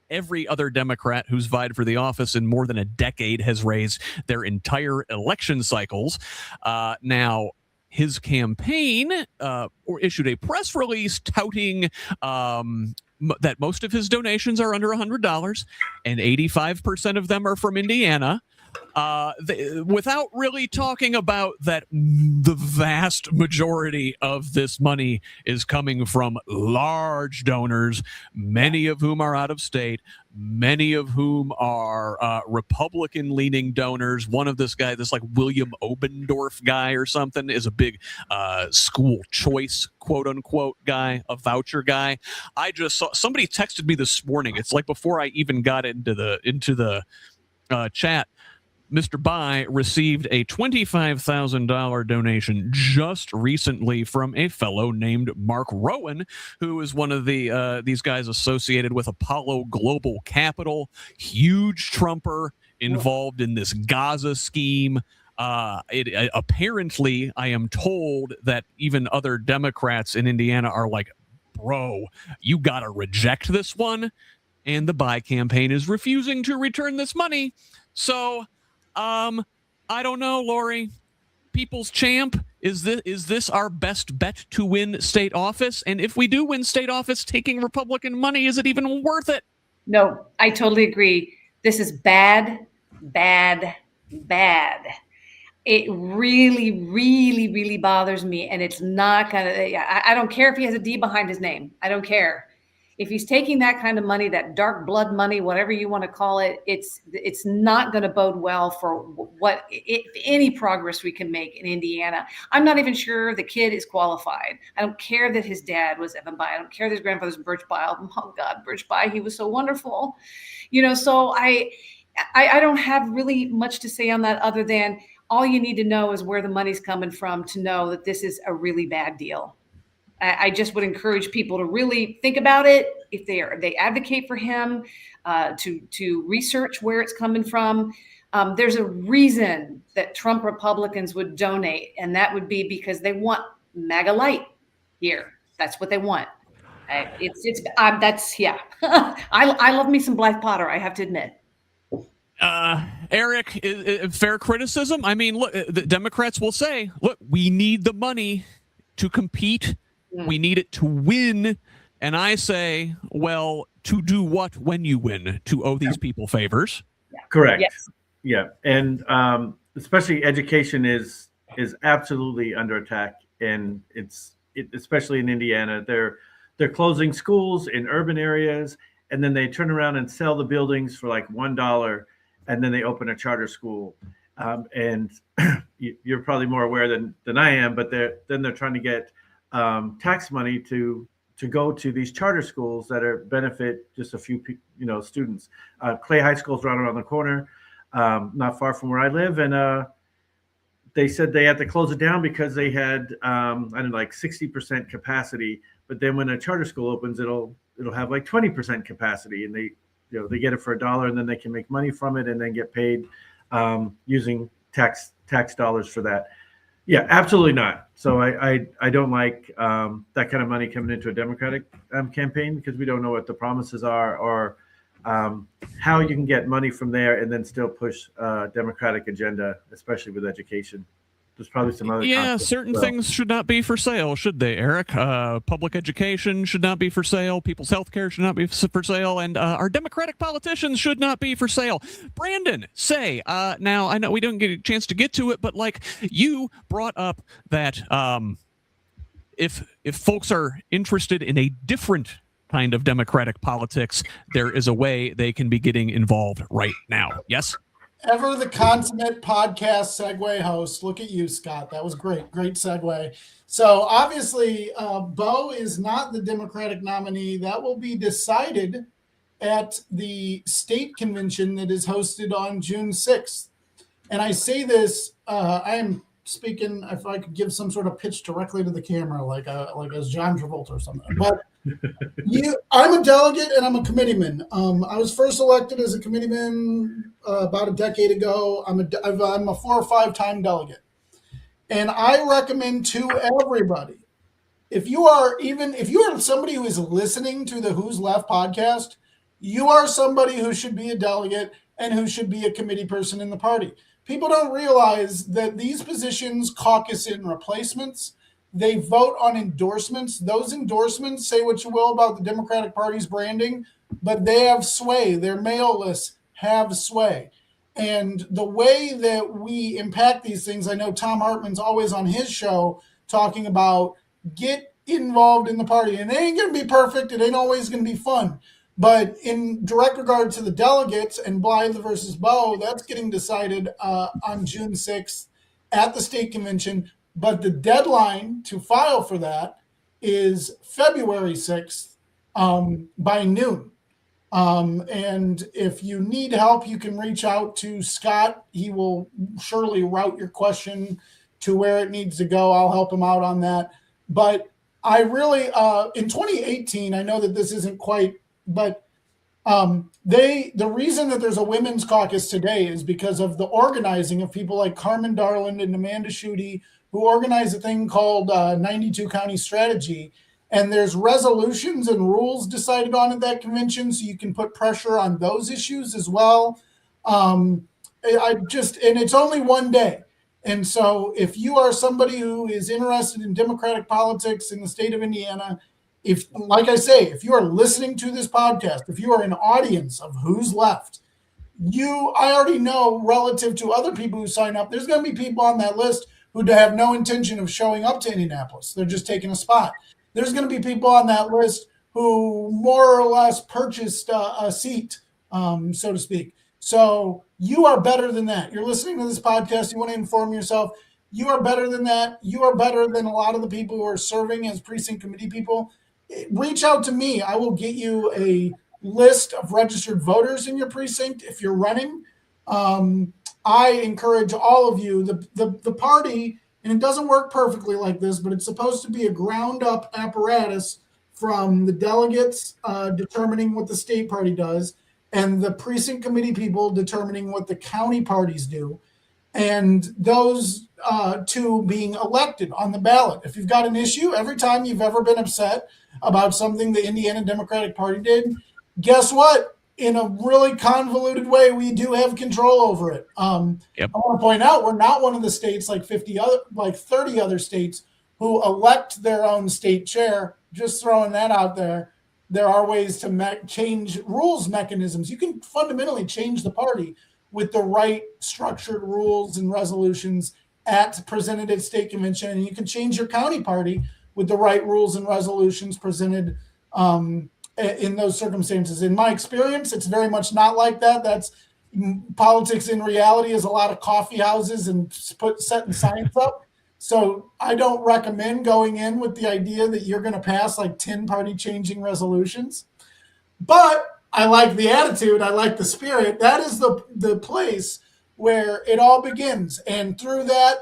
[SPEAKER 1] every other Democrat who's vied for the office in more than a decade has raised their entire election cycles. Now, his campaign issued a press release touting that most of his donations are under $100 and 85% of them are from Indiana. Without really talking about that the vast majority of this money is coming from large donors, many of whom are out of state, many of whom are Republican-leaning donors. One of this like William Obendorf guy or something is a big school choice, quote-unquote guy, a voucher guy. I just saw somebody texted me this morning. It's like before I even got into the chat. Mr. Bai received a $25,000 donation just recently from a fellow named Mark Rowan, who is one of these guys associated with Apollo Global Capital, huge Trumper involved in this Gaza scheme. Apparently, I am told that even other Democrats in Indiana are like, bro, you got to reject this one. And the Bai campaign is refusing to return this money. So I don't know, Lori. People's champ, is this our best bet to win state office? And if we do win state office taking Republican money, is it even worth it?
[SPEAKER 3] No, I totally agree. This is bad. It really, really, really bothers me. And it's not gonna, I don't care if he has a D behind his name. I don't care. If he's taking that kind of money, that dark blood money, whatever you want to call it, it's not going to bode well for any progress we can make in Indiana. I'm not even sure the kid is qualified. I don't care that his dad was Evan Bai. I don't care that his grandfather's Birch Bai. Oh God, Birch Bai, he was so wonderful. So I don't have really much to say on that other than all you need to know is where the money's coming from to know that this is a really bad deal. I just would encourage people to really think about it. If they advocate for him, to research where it's coming from. There's a reason that Trump Republicans would donate, and that would be because they want MAGA light here. That's what they want. That's yeah. I love me some Blythe Potter, I have to admit.
[SPEAKER 1] Eric, fair criticism. I mean, look, the Democrats will say, look, we need the money to compete. We need it to win. And I say, well, to do what when you win? To owe these people favors?
[SPEAKER 2] Yeah. Correct.
[SPEAKER 3] Yes.
[SPEAKER 2] Yeah. And especially education is absolutely under attack. And especially in Indiana, they're closing schools in urban areas, and then they turn around and sell the buildings for like $1, and then they open a charter school. And you're probably more aware than I am, but they're trying to get tax money to go to these charter schools that benefit just a few students. Clay High School's right around the corner, not far from where I live, and they said they had to close it down because they had like 60% capacity. But then when a charter school opens, it'll have like 20% capacity, and they get it for $1, and then they can make money from it and then get paid using tax dollars for that. Yeah, absolutely not. So I don't like that kind of money coming into a Democratic campaign, because we don't know what the promises are, or how you can get money from there and then still push Democratic agenda, especially with education. There's probably some other
[SPEAKER 1] certain things should not be for sale, should they, Eric? Public education should not be for sale. People's health care should not be for sale. And our Democratic politicians should not be for sale. Brandon, say, now I know we didn't get a chance to get to it, but like you brought up that if folks are interested in a different kind of Democratic politics, there is a way they can be getting involved right now. Yes?
[SPEAKER 4] Ever the consummate podcast segue host. Look at you, Scott. That was great. Great segue. So obviously, Bo is not the Democratic nominee. That will be decided at the state convention that is hosted on June 6th. And I say this, I am speaking, if I could give some sort of pitch directly to the camera, like as John Travolta or something. But I'm a delegate and I'm a committeeman. I was first elected as a committeeman about a decade ago. I'm a 4 or 5 time delegate, and I recommend to everybody, if you are somebody who is listening to the Who's Left podcast, you are somebody who should be a delegate and who should be a committee person in the party. People don't realize that these positions caucus in replacements. They vote on endorsements. Those endorsements, say what you will about the Democratic Party's branding, but they have sway. Their mail lists have sway. And the way that we impact these things, I know Tom Hartman's always on his show talking about get involved in the party. And it ain't going to be perfect. It ain't always going to be fun. But in direct regard to the delegates and Blythe versus Bo, that's getting decided on June 6th at the state convention. But the deadline to file for that is February 6th by noon. And if you need help, you can reach out to Scott. He will surely route your question to where it needs to go. I'll help him out on that. But I really, in 2018, I know that this isn't quite, but the reason that there's a women's caucus today is because of the organizing of people like Carmen Darland and Amanda Schutte, who organized a thing called 92 County Strategy. And there's resolutions and rules decided on at that convention, so you can put pressure on those issues as well. And it's only one day. And so if you are somebody who is interested in Democratic politics in the state of Indiana, if you are listening to this podcast, if you are an audience of Who's Left, I already know relative to other people who sign up, there's going to be people on that list who have no intention of showing up to Indianapolis. They're just taking a spot. There's going to be people on that list who more or less purchased a seat, so to speak. So you are better than that. You're listening to this podcast. You want to inform yourself. You are better than that. You are better than a lot of the people who are serving as precinct committee people. Reach out to me. I will get you a list of registered voters in your precinct if you're running. I encourage all of you, the party, and it doesn't work perfectly like this, but it's supposed to be a ground up apparatus from the delegates determining what the state party does, and the precinct committee people determining what the county parties do, and those two being elected on the ballot. If you've got an issue, every time you've ever been upset about something the Indiana Democratic Party did, guess what? In a really convoluted way, we do have control over it.
[SPEAKER 1] Yep.
[SPEAKER 4] I want to point out we're not one of the states like 30 other states who elect their own state chair. Just throwing that out there. There are ways to change rules mechanisms. You can fundamentally change the party with the right structured rules and resolutions presented at state convention, and you can change your county party with the right rules and resolutions presented in those circumstances. In my experience, it's very much not like that. That's politics in reality is a lot of coffee houses and setting signs up. So I don't recommend going in with the idea that you're going to pass like 10 party changing resolutions. But I like the attitude. I like the spirit. That is the place where it all begins. And through that,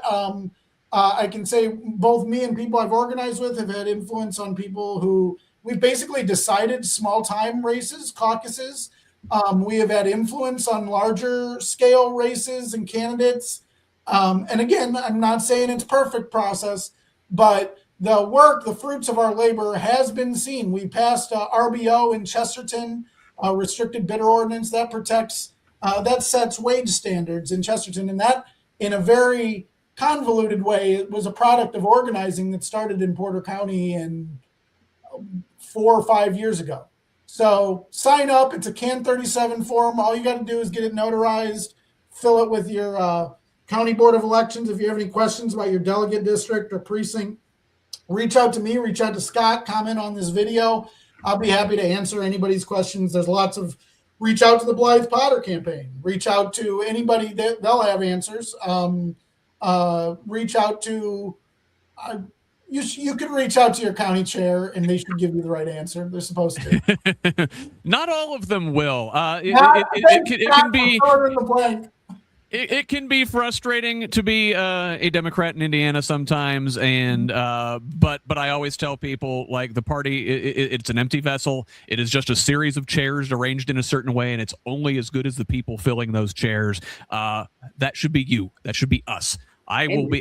[SPEAKER 4] I can say both me and people I've organized with have had influence on people who we've basically decided small time races, caucuses. We have had influence on larger scale races and candidates. And again, I'm not saying it's perfect process, but the fruits of our labor has been seen. We passed RBO in Chesterton, a restricted bidder ordinance that protects, that sets wage standards in Chesterton. And that, in a very convoluted way, it was a product of organizing that started in Porter County 4 or 5 years ago. So sign up. It's a CAN 37 form. All you got to do is get it notarized, fill it with your County Board of Elections. If you have any questions about your delegate district or precinct, reach out to me, reach out to Scott, comment on this video. I'll be happy to answer anybody's questions. There's lots of, reach out to the Blythe Potter campaign, reach out to anybody that they'll have answers. Reach out to, you can reach out to your county chair and they should give you the right answer. They're supposed to.
[SPEAKER 1] Not all of them will. It can be frustrating to be a Democrat in Indiana sometimes, and but I always tell people, like, the party, it's an empty vessel. It is just a series of chairs arranged in a certain way, and it's only as good as the people filling those chairs. That should be you. That should be us. I am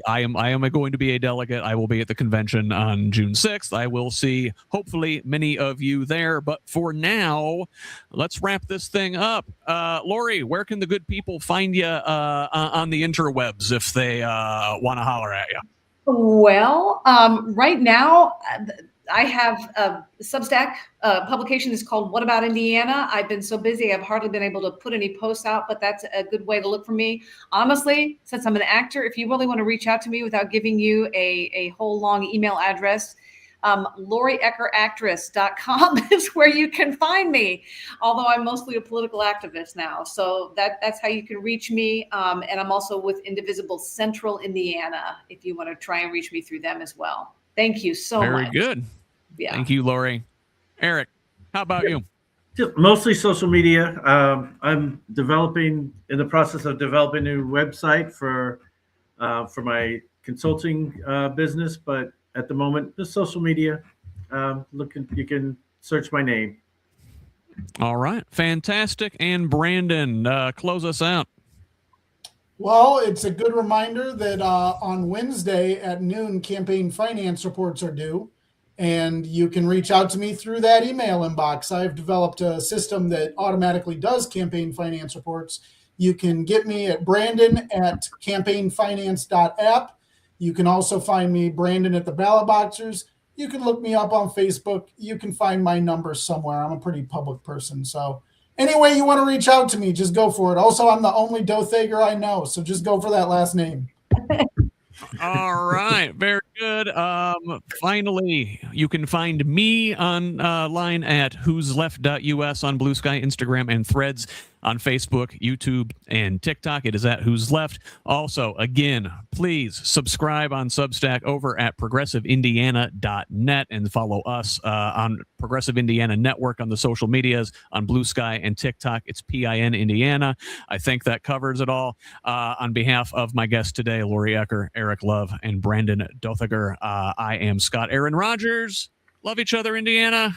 [SPEAKER 1] going to be a delegate. I will be at the convention on June 6th. I will see, hopefully, many of you there. But for now, let's wrap this thing up. Lori, where can the good people find you on the interwebs if they want to holler at you?
[SPEAKER 3] Well, right now, I have a Substack publication is called What About Indiana? I've been so busy, I've hardly been able to put any posts out, but that's a good way to look for me. Honestly, since I'm an actor, if you really want to reach out to me without giving you a whole long email address, LoriEckerActress.com is where you can find me, although I'm mostly a political activist now. So that's how you can reach me. And I'm also with Indivisible Central Indiana, if you want to try and reach me through them as well. Thank you so much.
[SPEAKER 1] Very good. Yeah. Thank you, Lori. Eric, how about you?
[SPEAKER 2] Just mostly social media. I'm in the process of developing a new website for my consulting business, but at the moment, just social media. You can search my name.
[SPEAKER 1] All right, fantastic. And Brandon, close us out.
[SPEAKER 4] Well, it's a good reminder that on Wednesday at noon, campaign finance reports are due, and you can reach out to me through that email inbox. I've developed a system that automatically does campaign finance reports. You can get me at brandon@campaignfinance.app. You can also find me, Brandon, at the Ballot Boxers. You can look me up on Facebook. You can find my number somewhere. I'm a pretty public person, so any way you want to reach out to me, just go for it. Also, I'm the only Dothager I know, so just go for that last name.
[SPEAKER 1] All right, very good. Finally, you can find me online at HoosLeft.us on Blue Sky, Instagram, and Threads. On Facebook, YouTube, and TikTok, it is at Who's Left. Also, again, please subscribe on Substack over at progressiveindiana.net and follow us on Progressive Indiana Network on the social medias on Blue Sky and TikTok. It's PIN Indiana. I think that covers it all. On behalf of my guests today, Lori Ecker, Eric Love, and Brandon Dothager, I am Scott Aaron Rogers. Love each other, Indiana.